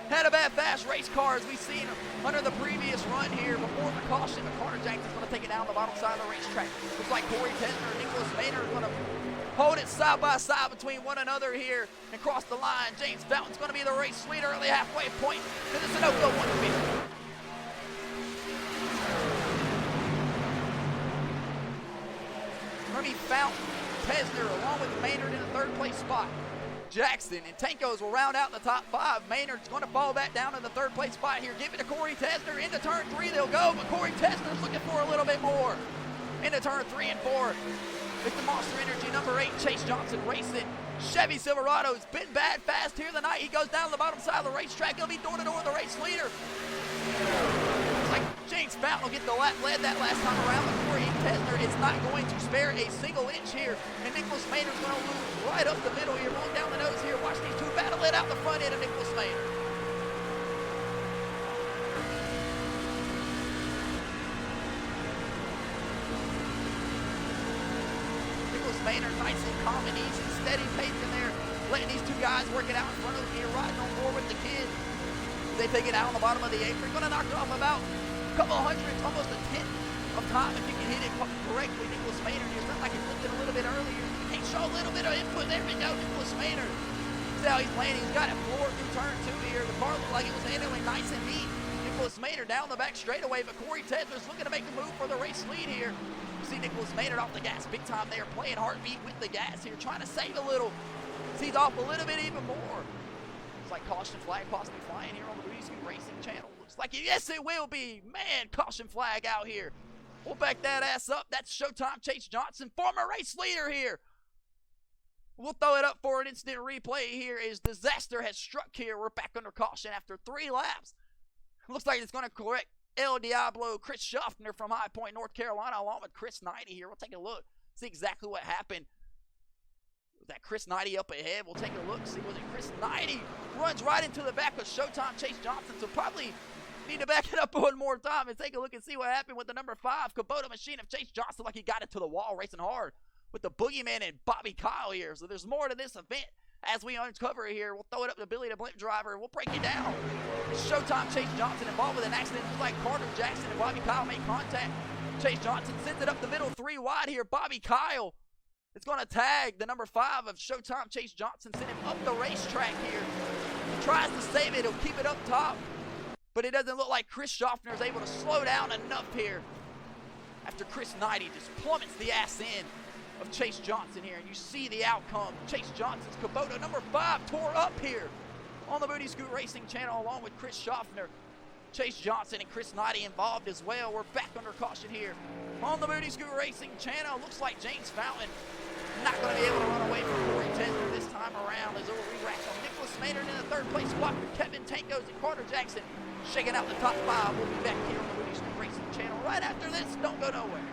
Had a bad fast race car as we've seen under the previous run here before the caution. But Carter Jackson's going to take it down the bottom side of the racetrack. Looks like Corey Tesner and Nicholas Maynard are going to hold it side by side between one another here and cross the line. James Fountain's going to be the race leader early halfway point to the Sunoco 150. Going to be Fountain, Tesner, along with Maynard in the 3rd place spot. Jackson and Tankos will round out the top 5. Maynard's going to fall back down in the 3rd place spot here. Give it to Corey Tesner. Into turn 3 they'll go, but Corey Tesner's looking for a little bit more. Into turn 3 and 4. It's the Monster Energy number 8, Chase Johnson racing. Chevy Silverado has been bad fast here tonight. He goes down the bottom side of the racetrack. He'll be door to door the race leader. Looks like James Fountain will get the lead that last time around, but Corey Tesner is not going to spare a single inch here. And Nicholas Maynard's going to lose right up the middle here, rolling down the nose here. Watch these 2 battle it out the front end of Nicholas Maynard. Nicholas Maynard, nice and calm and easy, steady pace in there, letting these 2 guys work it out in front of him here, riding on board with the kid. They take it out on the bottom of the apron. Going to knock it off about a couple hundredths, almost a 10th of time if you can hit it correctly. Nicholas Maynard here. It's not like he flipped it a little bit earlier. He can't show a little bit of input. There we go, Nicholas Maynard. See how he's landing. He's got it floored through turn 2 here. The car looked like it was handling nice and neat. Nicholas Maynard down the back straightaway, but Corey Tesner's looking to make a move for the race lead here. You see Nicholas Maynard off the gas big time there, playing heartbeat with the gas here, trying to save a little. He's off a little bit even more. like caution flag possibly flying here on the Booty Scoot Racing channel. Looks like it. Yes, it will be. Man, caution flag out here. We'll back that ass up. That's Showtime Chase Johnson, former race leader here. We'll throw it up for an instant replay here as disaster has struck here. We're back under caution after 3 laps. Looks like it's going to correct El Diablo, Chris Schaffner from High Point, North Carolina, along with Chris 90 here. We'll take a look, see exactly what happened. Was that Chris 90 up ahead? We'll take a look, see was it Chris 90 runs right into the back of Showtime Chase Johnson, so probably need to back it up one more time and take a look and see what happened with the number 5 Kubota machine of Chase Johnson, like he got it to the wall racing hard with the Boogeyman and Bobby Kyle here. So there's more to this event as we uncover it here. We'll throw it up to Billy the Blimp driver and we'll break it down. It's Showtime Chase Johnson involved with an accident just like Carter Jackson and Bobby Kyle make contact. Chase Johnson sends it up the middle 3 wide here. Bobby Kyle is going to tag the number 5 of Showtime Chase Johnson, send him up the racetrack here. He tries to save it, he'll keep it up top, but it doesn't look like Chris Schaffner is able to slow down enough here after Chris 90 just plummets the ass in of Chase Johnson here, and you see the outcome. Chase Johnson's Kubota number 5 tore up here on the Booty Scoot Racing channel along with Chris Schaffner. Chase Johnson and Chris 90 involved as well. We're back under caution here on the Booty Scoot Racing channel. Looks like James Fountain not going to be able to run away from Corey Tesner this time around as over re-racks on Nicholas Maynard in the 3rd place spot for Kevin Tankos and Carter Jackson shaking out the top 5. We'll be back here on the Booty Scoot Racing channel right after this. Don't go nowhere.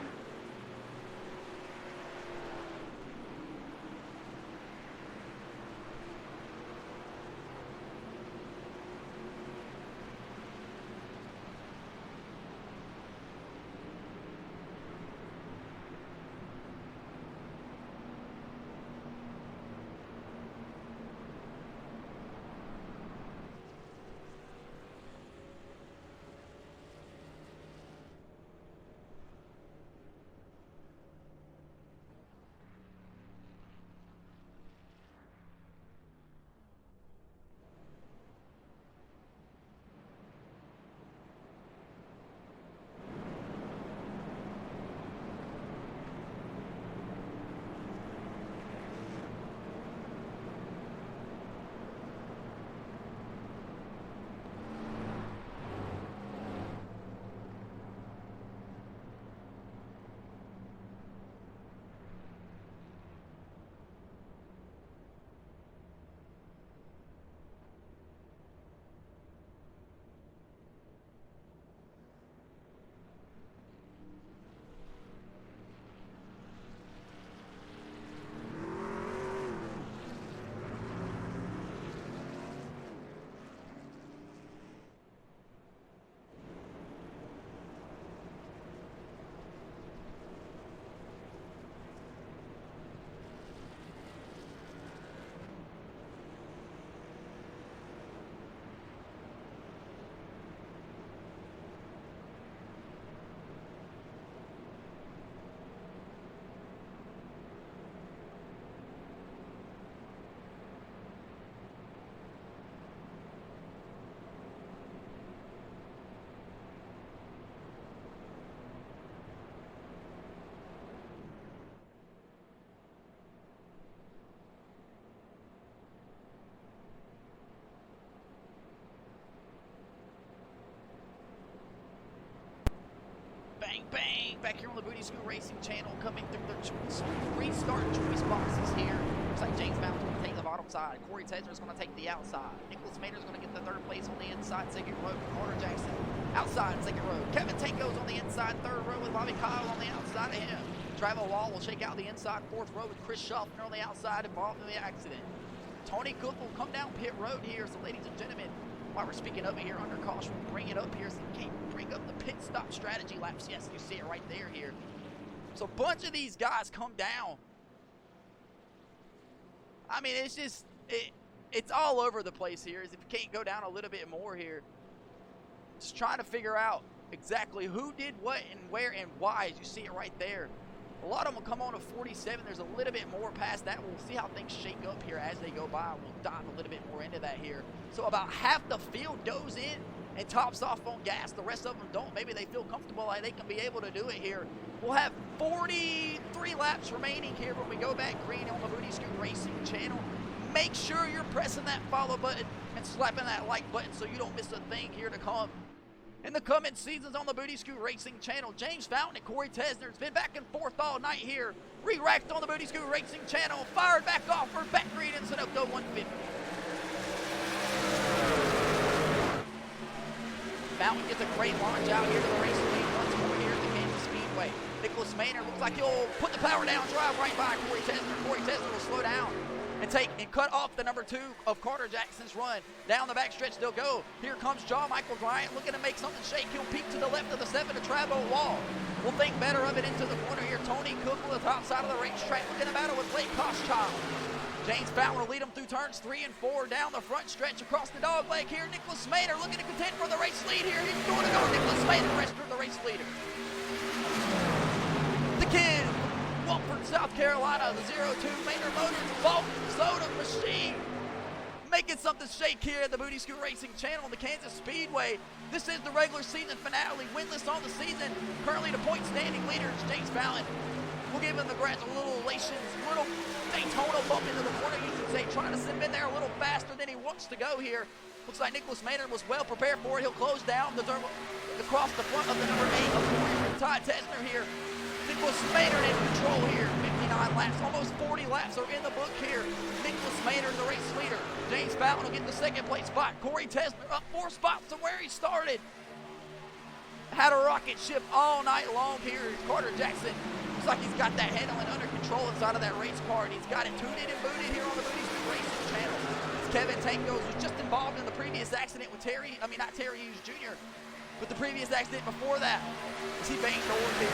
Bang, bang! Back here on the Booty Scoot Racing channel, coming through the restart choice boxes here. Looks like James Fountain's going to take the bottom side. Corey Tesner's going to take the outside. Nicholas Maynard's going to get the 3rd place on the inside, 2nd row. Carter Jackson outside, 2nd row. Kevin Tankos on the inside, 3rd row with Bobby Kyle on the outside of him. Travel Wall will shake out the inside, 4th row with Chris Schaffner on the outside, involved in the accident. Tony Cook will come down pit road here, so ladies and gentlemen, while we're speaking of it here under caution, we'll bring it up here so we can bring up the pit stop strategy laps. Yes, you see it right there here. So a bunch of these guys come down. I mean, it's just, it's all over the place here. As if you can't go down a little bit more here. Just trying to figure out exactly who did what and where and why, as you see it right there. A lot of them will come on to 47. There's a little bit more past that. We'll see how things shake up here as they go by. We'll dive a little bit more into that here. So about half the field goes in and tops off on gas. The rest of them don't. Maybe they feel comfortable like they can be able to do it here. We'll have 43 laps remaining here when we go back green on the Booty Scoot Racing channel. make sure you're pressing that follow button and slapping that like button so you don't miss a thing here to come. In the coming seasons on the Booty Scoot Racing channel, James Fountain and Corey Tesner has been back and forth all night here. Re-racked on the Booty Scoot Racing channel, fired back off for Beck Reed and Sunoco 150. Fountain gets a great launch out here to the race lead once more here at the Kansas Speedway. Nicholas Maynard looks like he'll put the power down, drive right by Corey Tesner. Corey Tesner will slow down and cut off the number 2 of Carter Jackson's run. Down the backstretch they'll go. Here comes John Michael Bryant looking to make something shake. He'll peek to the left of the 7 to Trabo Wall. We'll think better of it into the corner here. Tony Cook on the top side of the racetrack looking to battle with Blake Koschchild. James Fountain will lead him through turns 3 and 4 down the front stretch across the dog leg here. Nicholas Maynard looking to contend for the race lead here. He's going to go. Nicholas Maynard, rest of the race leader. The kid, Watford, South Carolina, the 02 Maynard Motors Bulk Soda Machine. Making something shake here at the Booty Scoot Racing channel on the Kansas Speedway. This is the regular season finale, winless on the season. Currently the point standing leader is James Fountain. We'll give him the congratulations, little Daytona bump into the corner, you should say, trying to send him in there a little faster than he wants to go here. Looks like Nicholas Maynard was well prepared for it. He'll close down the across the front of the number 8 of Corey Todd Tesner here. Nicholas Maynard in control here. 59 laps, almost 40 laps are in the book here. Nicholas Maynard, the race leader. James Fountain will get the second place spot. Corey Tesner up 4 spots from where he started. Had a rocket ship all night long here. Carter Jackson looks like he's got that handling under control inside of that race car, and he's got it tuned in and booted here on the Booty Scoot Racing channel. Kevin Tankos was just involved in the previous accident with not Terry Hughes Jr., but the previous accident before that as he banged doors here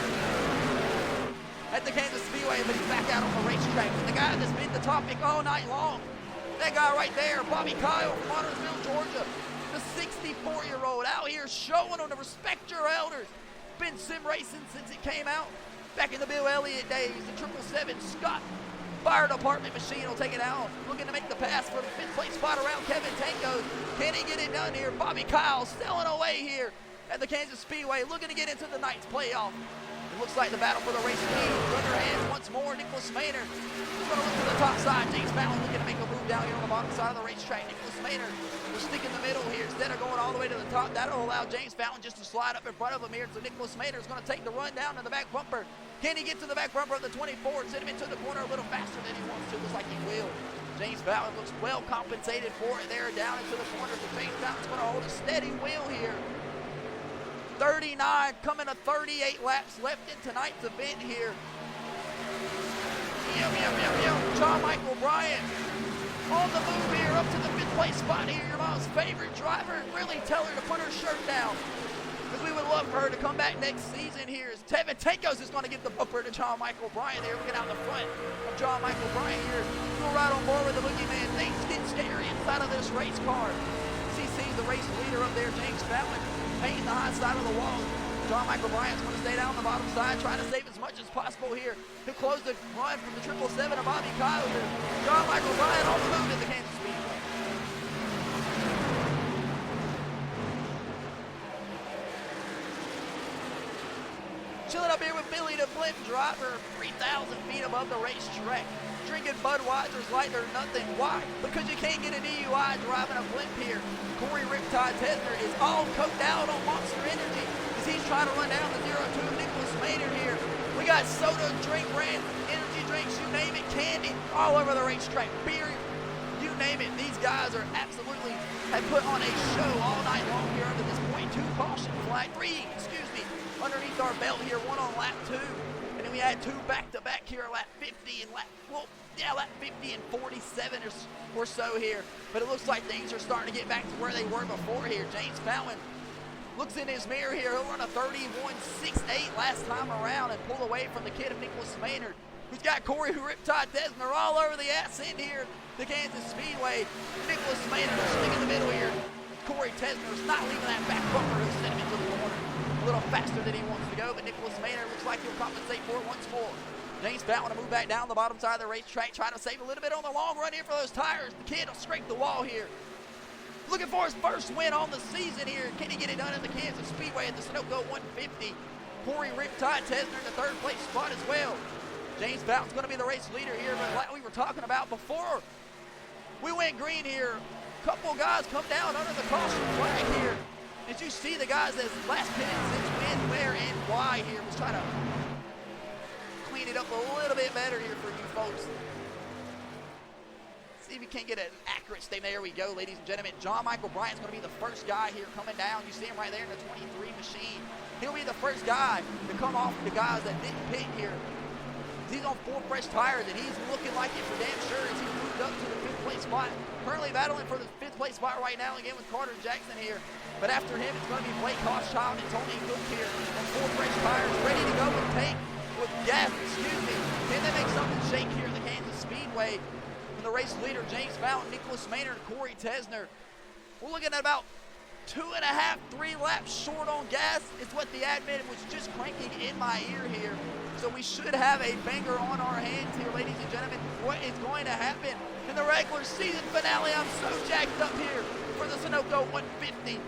at the Kansas Speedway, but he's back out on the racetrack. And the guy that's been the topic all night long, that guy right there, Bobby Kyle from Huntersville, Georgia, the 64-year-old out here showing them to respect your elders. Been sim racing since it came out back in the Bill Elliott days. The 777 Scott Fire Department machine will take it out, looking to make the pass for the 5th place spot around Kevin Tankos. Can he get it done here? Bobby Kyle selling away here at the Kansas Speedway, looking to get into the night's playoff. It looks like the battle for the race lead. Runner hands once more. Nicholas Maynard is going to look to the top side. James Fountain looking to make a move down here on the bottom side of the racetrack. Nicholas Maynard will stick in the middle here instead of going all the way to the top. That'll allow James Fountain just to slide up in front of him here. So Nicholas Maynard is going to take the run down to the back bumper. Can he get to the back bumper of the 24 and send him into the corner a little faster than he wants to? Looks like he will. James Fountain looks well compensated for it there down into the corner. So James Fountain's going to hold a steady wheel here. 39 coming to 38 laps left in tonight's event here. John Michael Bryant on the move here up to the 5th place spot here. Your mom's favorite driver. Really tell her to put her shirt down, because we would love for her to come back next season here. As Kevin Tankos is going to give the bumper to John Michael Bryant there. Looking out the front of John Michael Bryant here. We'll ride on board with the boogeyman. Things get scary inside of this race car. CC, the race leader up there, James Fountain, painting the high side of the wall. John Michael Bryant's going to stay down on the bottom side, trying to save as much as possible here. He'll close the run from the 777 of Bobby Kyle here. John Michael Bryant on the move at the Kansas Speedway. Chilling up here with Billy the Blimp driver, 3,000 feet above the racetrack. Drinking Budweiser's like they're nothing. Why? Because you can't get a DUI driving a blimp here. Corey Riptide Tesner is all coked out on Monster Energy as he's trying to run down the 02 Nicholas Maynard here. We got soda, drink brands, energy drinks, you name it, candy, all over the racetrack. Beer, you name it. These guys are absolutely have put on a show all night long here under this .2 caution flag. 3, underneath our belt here, 1 on lap 2. And then we had 2 back-to-back here, lap 50 and lap 50 and 47 or so here. But it looks like things are starting to get back to where they were before here. James Fountain looks in his mirror here. He'll run a 31.68 last time around and pull away from the kid of Nicholas Maynard, who's got Corey Riptide Tesner all over the ass end here. The Kansas Speedway. Nicholas Maynard sitting in the middle here. Corey Tesner's not leaving that back bumper. He'll send him into the corner a little faster than he wants to go, but Nicholas Maynard looks like he'll compensate for it once more. James Fountain to move back down the bottom side of the racetrack, trying to save a little bit on the long run here for those tires. The kid will scrape the wall here. Looking for his first win on the season here. Can he get it done at the Kansas Speedway at the Sunoco 150? Corey Riptide Tesner in the 3rd place spot as well. James Fountain's going to be the race leader here, but like we were talking about before, We went green here. Couple guys come down under the caution flag here. As you see the guys as last pitted since when, where, and why here. Let's try to clean it up a little bit better here for you folks. See if we can't get an accurate statement. There we go, ladies and gentlemen. John Michael Bryant's going to be the first guy here coming down. You see him right there in the 23 machine. He'll be the first guy to come off the guys that didn't pit here. He's on 4 fresh tires, and he's looking like it for damn sure as he moved up to the 5th place spot. Currently battling for the 5th place spot right now, again with Carter Jackson here. But after him, it's going to be Blake Hochschild and Tony Cook here on 4 fresh tires, ready to go with tank, with gas, excuse me. Can they make something shake here at the Kansas Speedway? And the race leader, James Fountain, Nicholas Maynard, Corey Tesner. We're looking at about 2.5, 3 laps short on gas. It's what the admin was just cranking in my ear here. So we should have a banger on our hands here, ladies and gentlemen. What is going to happen in the regular season finale? I'm so jacked up here for the Sunoco 150.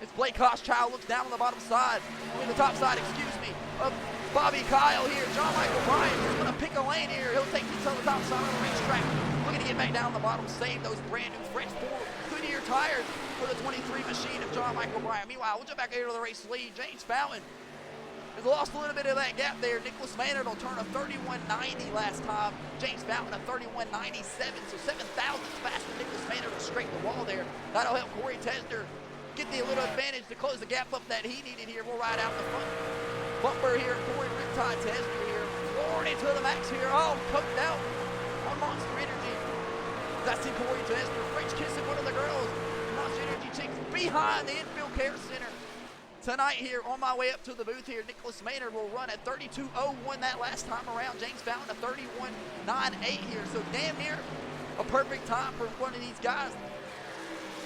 As Blake Hochschild looks down on the bottom side, the top side, excuse me, of Bobby Kyle here. John Michael Bryant is going to pick a lane here. He'll take this on the top side of the racetrack. Looking to get back down the bottom, save those brand new fresh 4 Goodyear tires for the 23 machine of John Michael Bryant. Meanwhile, we'll jump back here to the race lead. James Fountain has lost a little bit of that gap there. Nicholas Maynard will turn a 31.90 last time. James Fountain a 31.97, so 7 thousandths faster. Nicholas Maynard will scrape the wall there. That'll help Corey Tesner get the little advantage to close the gap up that he needed here. We'll ride out the front bumper here. Corey Riptide Tesner here. Roaring into the max here. Oh, coked out on Monster Energy. I see Corey Tesner French kissing one of the girls. Monster Energy chicks behind the infield care center. Tonight here, on my way up to the booth here, Nicholas Maynard will run at 32.01 that last time around. James Fountain a 31.98 here. So damn near a perfect time for one of these guys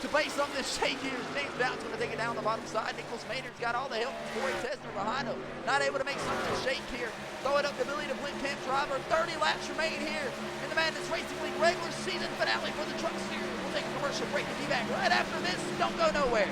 to play something shaky here. James Fountain's going to take it down the bottom side. Nicholas Maynard's got all the help from Corey Tesner behind him. Not able to make something shake here. Throw it up to Billy the Blink Camp driver. 30 laps remain here in the Madness Racing League regular season finale for the Truck Series. We'll take a commercial break and be back right after this. Don't go nowhere.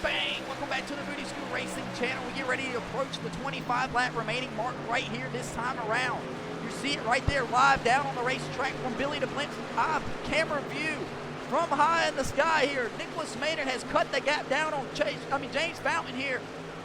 Bang! Welcome back to the Booty School Racing channel. We get ready to approach the 25 lap remaining mark right here this time around. You see it right there live down on the racetrack from Billy to Blimp's camera view from high in the sky here. Nicholas Maynard has cut the gap down on James Fountain here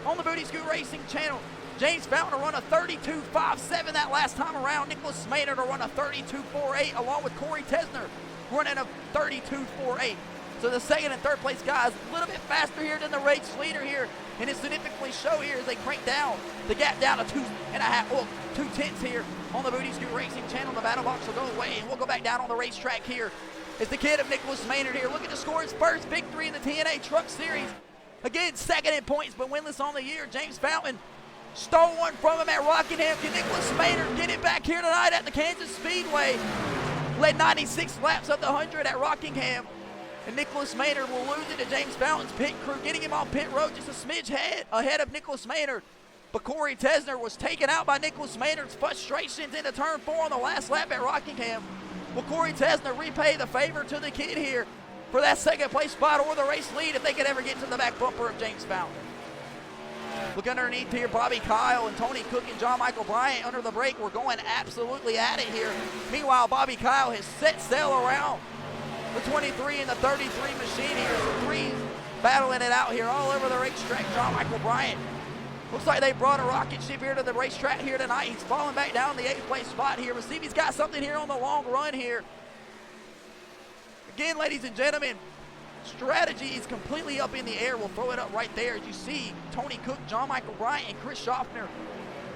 on the Booty School Racing channel. James Fountain will run a 32.57 that last time around. Nicholas Maynard will run a 32.48 along with Corey Tesner running a 32.48. So the second and third place guys a little bit faster here than the race leader here. And it significantly show here as they crank down the gap down to 2.5 here on the Booty Scoot Racing channel. The battle box will go away and we'll go back down on the racetrack here. It's the kid of Nicholas Maynard here looking to score his first victory in the TNA Truck Series. Again, second in points but winless on the year. James Fountain stole one from him at Rockingham. Can Nicholas Maynard get it back here tonight at the Kansas Speedway? Led 96 laps of the 100 at Rockingham. And Nicholas Maynard will lose it to James Fountain's pit crew, getting him on pit road just a smidge ahead of Nicholas Maynard. But Corey Tesner was taken out by Nicholas Maynard's frustrations into turn 4 on the last lap at Rockingham. Will Corey Tesner repay the favor to the kid here for that second place spot or the race lead if they could ever get to the back bumper of James Fountain? Look underneath here, Bobby Kyle and Tony Cook and John Michael Bryant under the brake. We're going absolutely at it here. Meanwhile, Bobby Kyle has set sail around the 23 and the 33 machine here. The three battling it out here all over the racetrack. John Michael Bryant. Looks like they brought a rocket ship here to the racetrack here tonight. He's falling back down the 8th place spot here. But see if he's got something here on the long run here. Again, ladies and gentlemen, strategy is completely up in the air. We'll throw it up right there. As you see, Tony Cook, John Michael Bryant, and Chris Schaffner.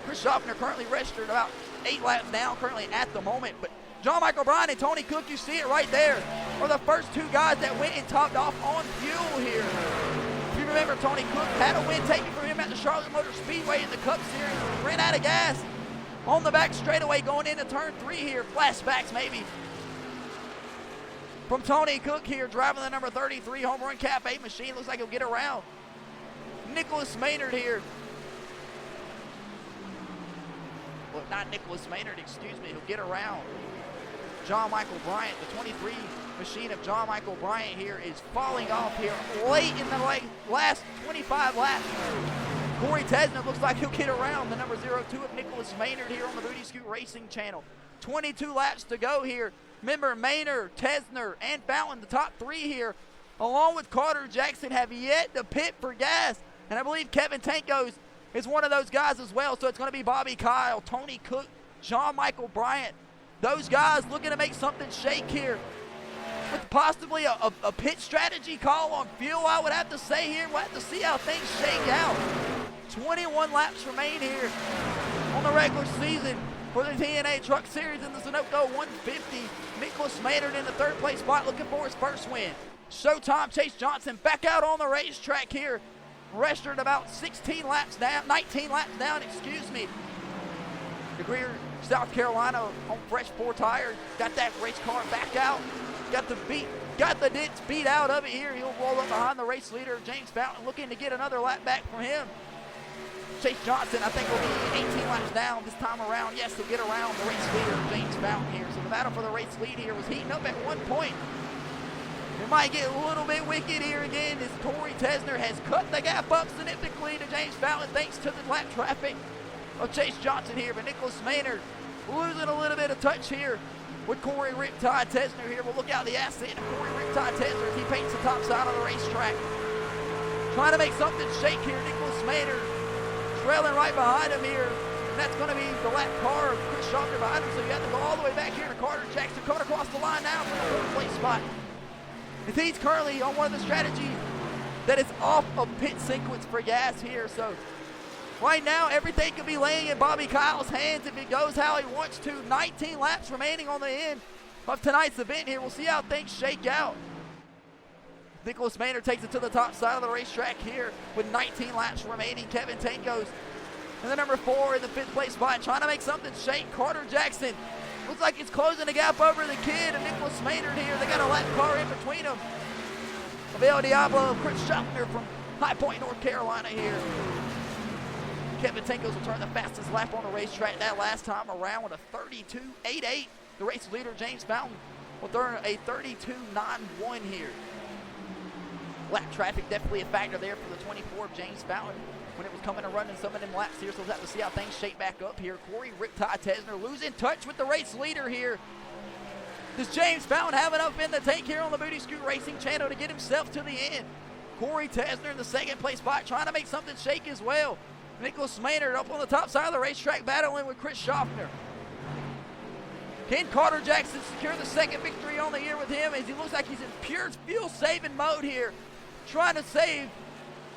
Chris Schaffner currently registered about 8 laps down currently at the moment. But John Michael Bryant and Tony Cook, you see it right there, are the first two guys that went and topped off on fuel here. If you remember, Tony Cook had a win taken from him at the Charlotte Motor Speedway in the Cup Series. Ran out of gas on the back straightaway going into turn 3 here. Flashbacks maybe from Tony Cook here, driving the number 33 Home Run Cafe machine. Looks like he'll get around Nicholas Maynard here. Well, not Nicholas Maynard, excuse me. He'll get around John Michael Bryant. The 23 machine of John Michael Bryant here is falling off here late in the last 25 laps. Corey Tesner looks like he'll get around the number 02 of Nicholas Maynard here on the Booty Scoot Racing channel. 22 laps to go here. Remember, Maynard, Tesner, and Fountain, the top 3 here, along with Carter Jackson, have yet to pit for gas. And I believe Kevin Tankos is one of those guys as well. So it's going to be Bobby Kyle, Tony Cook, John Michael Bryant. Those guys looking to make something shake here with possibly a pit strategy call on fuel, I would have to say here. We'll have to see how things shake out. 21 laps remain here on the regular season for the TNA Truck Series in the Sunoco 150. Nicholas Maynard in the 3rd place spot looking for his first win. Showtime Chase Johnson back out on the racetrack here. Registered about 19 laps down, excuse me. The Greer, South Carolina on fresh 4 tires. Got that race car back out. Got the dents beat out of it here. He'll roll up behind the race leader, James Fountain, looking to get another lap back from him. Chase Johnson, I think, will be 18 laps down this time around. Yes, he'll get around the race leader, James Fountain here. So the battle for the race lead here was heating up at one point. It might get a little bit wicked here again as Corey Tesner has cut the gap up significantly to James Fountain thanks to the lap traffic of Chase Johnson here. But Nicholas Maynard losing a little bit of touch here with Corey Riptide Tesner here. We'll look out the asset of Corey Riptide Tesner as he paints the top side of the racetrack. Trying to make something shake here. Nicholas Maynard trailing right behind him here. And that's going to be the lap car of Chris Schaffner behind him. So you have to go all the way back here to Carter Jackson. Cut across the line now for the 4th place spot. And he's currently on one of the strategies that is off of pit sequence for gas here. So right now, everything could be laying in Bobby Kyle's hands if it goes how he wants to. 19 laps remaining on the end of tonight's event here. We'll see how things shake out. Nicholas Maynard takes it to the top side of the racetrack here with 19 laps remaining. Kevin Tankos in the number 4 in the 5th place spot, trying to make something shake. Carter Jackson looks like he's closing the gap over the kid and Nicholas Maynard here. They got a lap car in between them. Abel Diablo, Chris Schaffner from High Point, North Carolina here. Kevin Tankos will turn the fastest lap on the racetrack that last time around with a 32.88. The race leader, James Fountain, will turn a 32.91 here. Lap traffic definitely a factor there for the 24 of James Fountain when it was coming and running some of them laps here. So we'll have to see how things shape back up here. Corey Riptide Tesner losing touch with the race leader here. Does James Fountain have enough in the tank here on the Booty Scoot Racing channel to get himself to the end? Corey Tesner in the 2nd place spot trying to make something shake as well. Nicholas Maynard up on the top side of the racetrack battling with Chris Schaffner. Can Carter Jackson secure the second victory on the year with him as he looks like he's in pure fuel-saving mode here, trying to save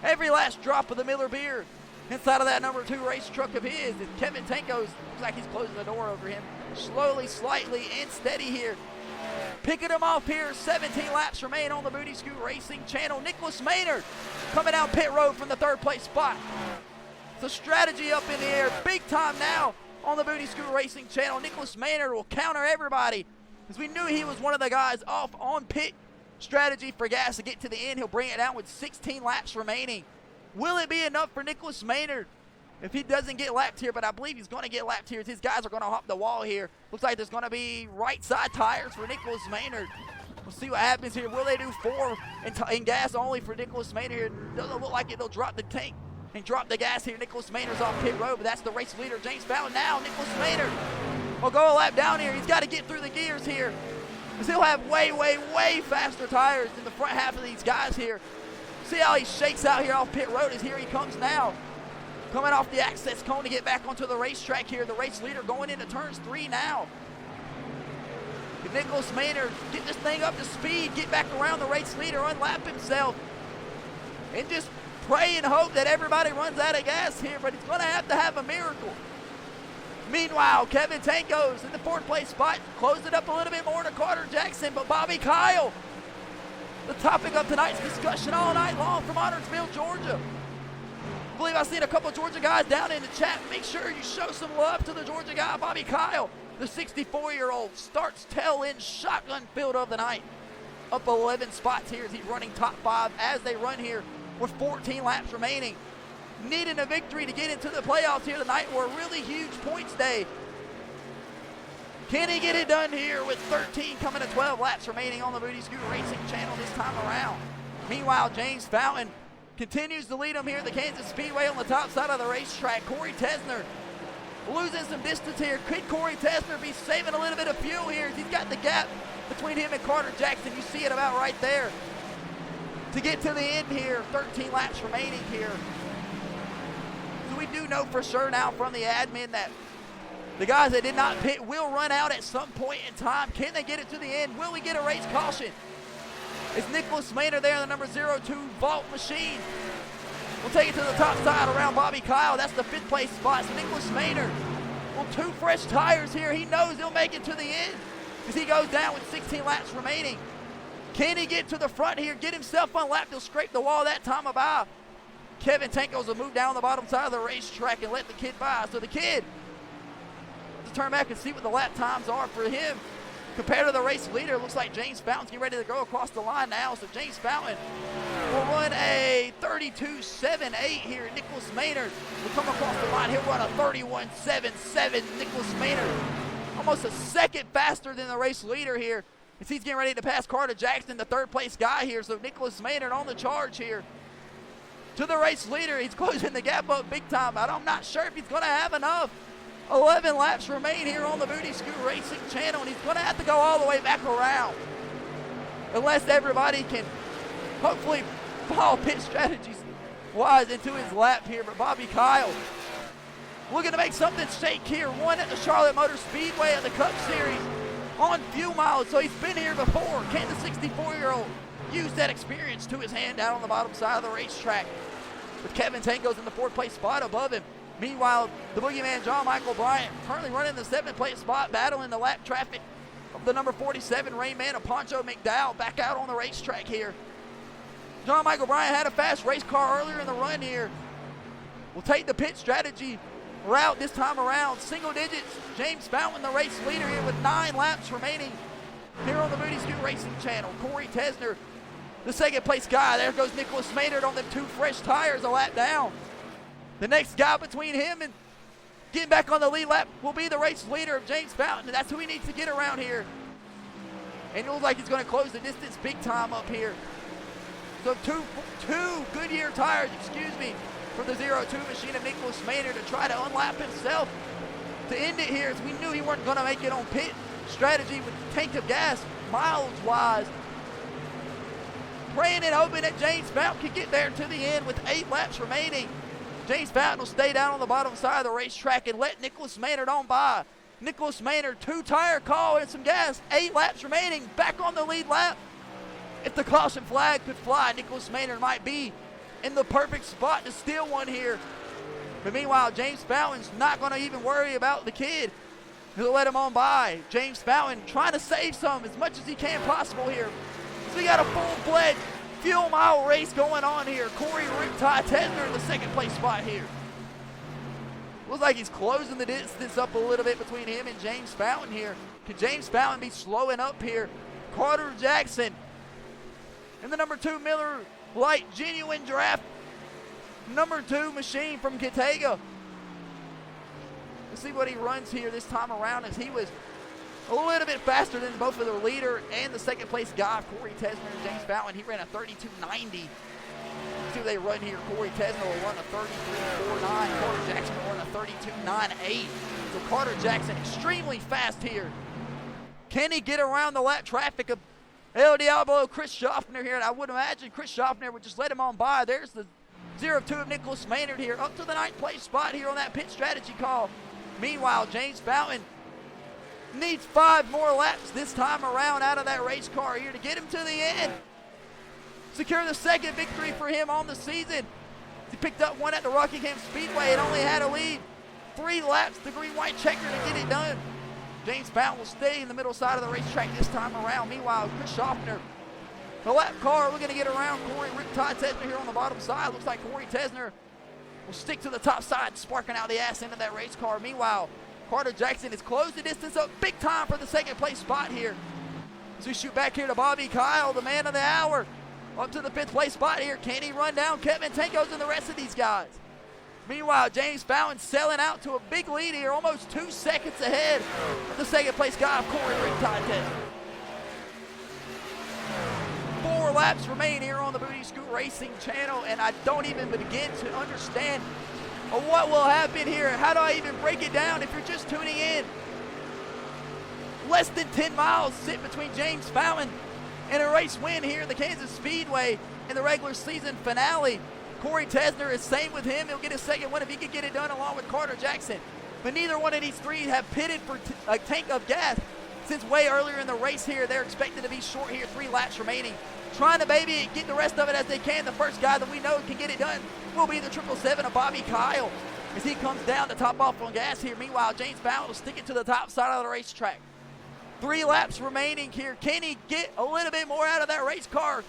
every last drop of the Miller beer inside of that number 2 race truck of his. And Kevin Tankos looks like he's closing the door over him. Slowly, slightly, and steady here. Picking him off here, 17 laps remain on the Booty Scoot Racing channel. Nicholas Maynard coming down pit road from the 3rd place spot. The strategy up in the air, big time now on the Booty Scoot Racing channel. Nicholas Maynard will counter everybody, as we knew he was one of the guys off on pit strategy for gas to get to the end. He'll bring it down with 16 laps remaining. Will it be enough for Nicholas Maynard if he doesn't get lapped here? But I believe he's going to get lapped here. His guys are going to hop the wall here. Looks like there's going to be right side tires for Nicholas Maynard. We'll see what happens here. Will they do 4 in gas only for Nicholas Maynard here? Doesn't look like it. They'll drop the tank and drop the gas here. Nicholas Maynard's off pit road, but that's the race leader, James Fountain. Now Nicholas Maynard will go a lap down here. He's got to get through the gears here, because he'll have way, way, way faster tires than the front half of these guys here. See how he shakes out here off pit road as here he comes now. Coming off the access cone to get back onto the racetrack here. The race leader going into turns 3 now. If Nicholas Maynard get this thing up to speed, get back around the race leader, unlap himself, and just pray and hope that everybody runs out of gas here, but he's going to have a miracle. Meanwhile, Kevin Tankos in the 4th place spot, closed it up a little bit more to Carter Jackson, but Bobby Kyle, the topic of tonight's discussion all night long from Huntersville, Georgia. I believe I've seen a couple of Georgia guys down in the chat. Make sure you show some love to the Georgia guy, Bobby Kyle. The 64-year-old starts tail end shotgun field of the night. Up 11 spots here as he's running top 5 as they run here with 14 laps remaining. Needing a victory to get into the playoffs here tonight, or a really huge points day. Can he get it done here with 13 coming to 12 laps remaining on the Booty Scoot Racing channel this time around? Meanwhile, James Fountain continues to lead him here at the Kansas Speedway on the top side of the racetrack. Corey Tesner losing some distance here. Could Corey Tesner be saving a little bit of fuel here? He's got the gap between him and Carter Jackson. You see it about right there. To get to the end here, 13 laps remaining here. So we do know for sure now from the admin that the guys that did not pit will run out at some point in time. Can they get it to the end? Will we get a race caution? Is Nicholas Maynard there in the number 02 Vault machine? We'll take it to the top side around Bobby Kyle. That's the 5th place spot. So Nicholas Maynard, well, 2 fresh tires here. He knows he'll make it to the end as he goes down with 16 laps remaining. Can he get to the front here, get himself unlapped? He'll scrape the wall that time about. Kevin Tankos will move down the bottom side of the racetrack and let the kid by. So the kid, let's turn back and see what the lap times are for him. Compared to the race leader, it looks like James Fountain's getting ready to go across the line now. So James Fountain will run a 32.78 here. Nicholas Maynard will come across the line. He'll run a 31.77. Nicholas Maynard, almost a second faster than the race leader here, as he's getting ready to pass Carter Jackson, the 3rd place guy here. So Nicholas Maynard on the charge here. To the race leader, he's closing the gap up big time, but I'm not sure if he's going to have enough. 11 laps remain here on the Booty Scoot Racing channel, and he's going to have to go all the way back around, unless everybody can hopefully follow pit strategies wise into his lap here. But Bobby Kyle looking to make something shake here. Won at the Charlotte Motor Speedway at the Cup Series on fuel mileage, so he's been here before. Can the 64-year-old use that experience to his hand down on the bottom side of the racetrack, with Kevin Tankos in the 4th place spot above him. Meanwhile, the boogeyman John Michael Bryant currently running the 7th place spot, battling the lap traffic of the number 47 Rainman of Poncho McDowell back out on the racetrack here. John Michael Bryant had a fast race car earlier in the run here. Will take the pit strategy route this time around. Single digits, James Fountain, the race leader here with 9 laps remaining here on the Booty Scoot Racing channel. Corey Tesner, the 2nd place guy. There goes Nicholas Maynard on them 2 fresh tires a lap down. The next guy between him and getting back on the lead lap will be the race leader of James Fountain, and that's who he needs to get around here. And it looks like he's going to close the distance big time up here. So two Goodyear tires, for the 02 machine of Nicholas Maynard to try to unlap himself to end it here, as we knew he weren't going to make it on pit strategy with the tank of gas miles-wise. Praying and hoping that James Fountain could get there to the end with 8 laps remaining. James Fountain will stay down on the bottom side of the racetrack and let Nicholas Maynard on by. Nicholas Maynard, 2-tire call and some gas. 8 laps remaining, back on the lead lap. If the caution flag could fly, Nicholas Maynard might be in the perfect spot to steal one here. But meanwhile, James Fountain's not going to even worry about the kid. He'll let him on by. James Fountain trying to save some as much as he can possible here. So we got a full-fledged fuel mile race going on here. Corey Riptide Tesner in the second place spot here. Looks like he's closing the distance up a little bit between him and James Fountain here. Could James Fountain be slowing up here? Carter Jackson and the number 2 Miller Lite Genuine Draft number 2 machine from Getega. Let's see what he runs here this time around, as he was a little bit faster than both of the leader and the second place guy, Corey Tesner and James Fountain. He ran a 32.90. Let's see what they run here. Corey Tesner will run a 33.49. Carter Jackson will run a 32.98. So Carter Jackson extremely fast here. Can he get around the lap traffic of El Diablo, Chris Schaffner here? And I would imagine Chris Schaffner would just let him on by. There's the 0-2 of Nicholas Maynard here, up to the 9th place spot here on that pit strategy call. Meanwhile, James Fountain needs 5 more laps this time around out of that race car here to get him to the end. Secure the second victory for him on the season. He picked up one at the Rockingham Speedway and only had to lead 3 laps, the green-white checker, to get it done. James Fountain will stay in the middle side of the racetrack this time around. Meanwhile, Chris Schaffner, the lap car, we're going to get around Corey Riptide Tesner here on the bottom side. Looks like Corey Tesner will stick to the top side, sparking out the ass end of that race car. Meanwhile, Carter Jackson has closed the distance up big time for the second place spot here. So we shoot back here to Bobby Kyle, the man of the hour, up to the 5th place spot here. Can he run down Kevin Tankos and the rest of these guys? Meanwhile, James Fountain selling out to a big lead here, almost 2 seconds ahead of the second place guy, Corey Riptide Tesner. 4 laps remain here on the Booty Scoot Racing channel, and I don't even begin to understand what will happen here. How do I even break it down if you're just tuning in? Less than 10 miles sit between James Fountain and a race win here in the Kansas Speedway in the regular season finale. Corey Tesner is same with him. He'll get his second win if he can get it done along with Carter Jackson. But neither one of these 3 have pitted for a tank of gas since way earlier in the race here. They're expected to be short here, 3 laps remaining. Trying to maybe get the rest of it as they can. The first guy that we know can get it done will be the 777 of Bobby Kyle as he comes down to top off on gas here. Meanwhile, James Fountain will stick it to the top side of the racetrack. 3 laps remaining here. Can he get a little bit more out of that race car?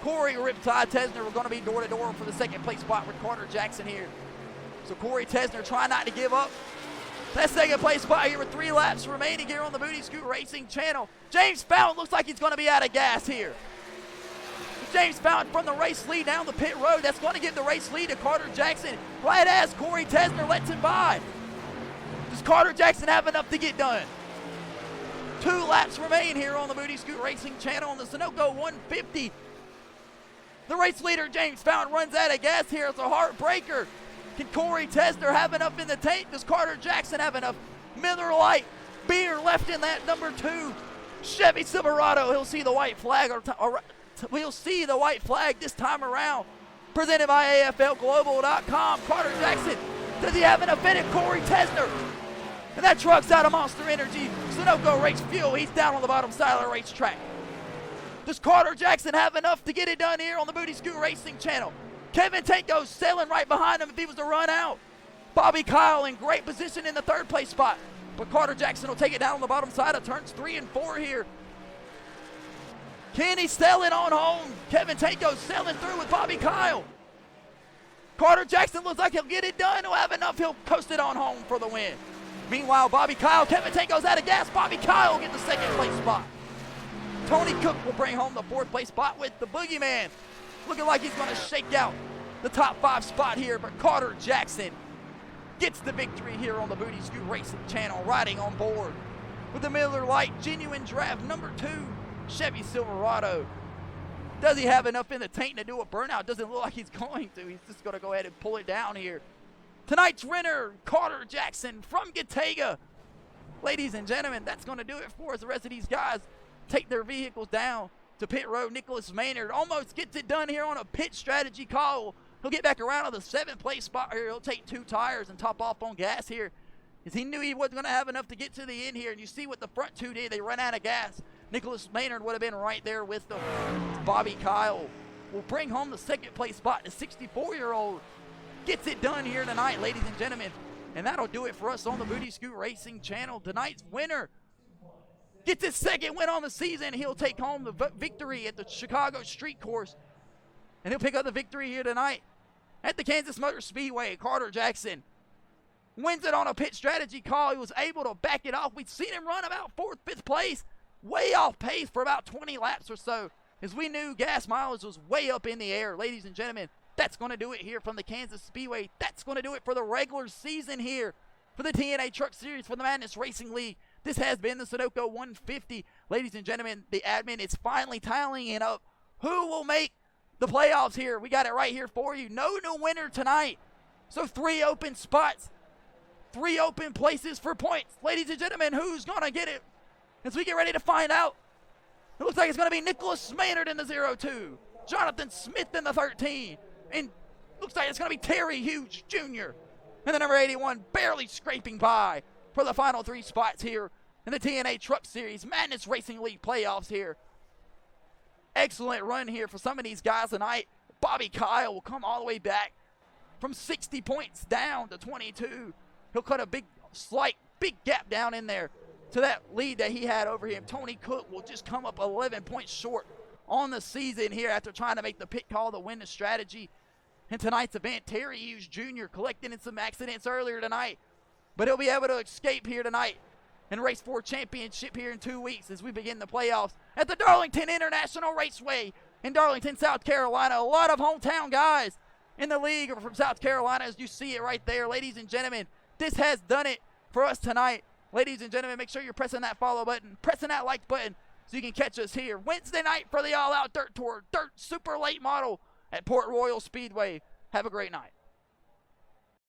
Corey Riptide Tesner, we're going to be door to door for the second place spot with Carter Jackson here. So Corey Tesner trying not to give up that second place spot here with 3 laps remaining here on the Booty Scoot Racing channel. James Fountain looks like he's going to be out of gas here. James Fountain from the race lead down the pit road. That's going to give the race lead to Carter Jackson right as Corey Tesner lets him by. Does Carter Jackson have enough to get done? 2 laps remain here on the Booty Scoot Racing channel on the Sunoco 150. The race leader, James Fountain, runs out of gas here. It's a heartbreaker. Can Corey Tesner have enough in the tank? Does Carter Jackson have enough Miller Lite beer left in that number 2 Chevy Silverado? He'll see the white flag, we'll see the white flag this time around. Presented by AFLGlobal.com. Carter Jackson, does he have enough in it? Corey Tesner. And that truck's out of Monster Energy. Sunoco Race Fuel. He's down on the bottom side of the racetrack. Does Carter Jackson have enough to get it done here on the Booty Scoot Racing channel? Kevin Tanko's sailing right behind him if he was to run out. Bobby Kyle in great position in the 3rd place spot. But Carter Jackson will take it down on the bottom side of turns 3 and 4 here. Can he sell it on home? Kevin Tanko's sailing through with Bobby Kyle. Carter Jackson looks like he'll get it done. He'll have enough. He'll coast it on home for the win. Meanwhile, Bobby Kyle, Kevin Tanko's out of gas. Bobby Kyle will get the 2nd place spot. Tony Cook will bring home the 4th place spot with the Boogeyman. Looking like he's going to shake out the top 5 spot here, but Carter Jackson gets the victory here on the Booty Scoot Racing channel, riding on board with the Miller Lite Genuine Draft number 2 Chevy Silverado. Does he have enough in the tank to do a burnout? Doesn't look like he's going to. He's just going to go ahead and pull it down here. Tonight's winner, Carter Jackson from Getega. Ladies and gentlemen, that's going to do it for us. The rest of these guys take their vehicles down to pit road. Nicholas Maynard almost gets it done here on a pit strategy call. He'll get back around to the 7th place spot here. He'll take 2 tires and top off on gas here, because he knew he wasn't going to have enough to get to the end here. And you see what the front 2 did. They ran out of gas. Nicholas Maynard would have been right there with them. Bobby Kyle will bring home the 2nd place spot. The 64-year-old gets it done here tonight, ladies and gentlemen. And that'll do it for us on the Booty Scoot Racing channel. Tonight's winner gets his 2nd win on the season. He'll take home the victory at the Chicago Street Course. And he'll pick up the victory here tonight at the Kansas Motor Speedway. Carter Jackson wins it on a pit strategy call. He was able to back it off. We'd seen him run about 4th, 5th place, way off pace for about 20 laps or so, as we knew gas mileage was way up in the air. Ladies and gentlemen, that's going to do it here from the Kansas Speedway. That's going to do it for the regular season here for the TNA Truck Series for the Madness Racing League. This has been the Sunoco 150. Ladies and gentlemen, the admin is finally tallying it up. Who will make the playoffs here? We got it right here for you. No new winner tonight. So 3 open spots, 3 open places for points. Ladies and gentlemen, who's going to get it? As we get ready to find out, it looks like it's going to be Nicholas Maynard in the 02, Jonathan Smith in the 13, and looks like it's going to be Terry Hughes Jr. in the number 81, barely scraping by for the final 3 spots here in the TNA Truck Series Madness Racing League playoffs here. Excellent run here for some of these guys tonight. Bobby Kyle will come all the way back from 60 points down to 22. He'll cut a big gap down in there to that lead that he had over him. Tony Cook will just come up 11 points short on the season here after trying to make the pit call to win the strategy in tonight's event. Terry Hughes Jr. collecting in some accidents earlier tonight, but he'll be able to escape here tonight and race for a championship here in 2 weeks as we begin the playoffs at the Darlington International Raceway in Darlington, South Carolina. A lot of hometown guys in the league are from South Carolina, as you see it right there. Ladies and gentlemen, this has done it for us tonight. Ladies and gentlemen, make sure you're pressing that follow button, pressing that like button, so you can catch us here Wednesday night for the All Out Dirt Tour, Dirt Super Late Model at Port Royal Speedway. Have a great night.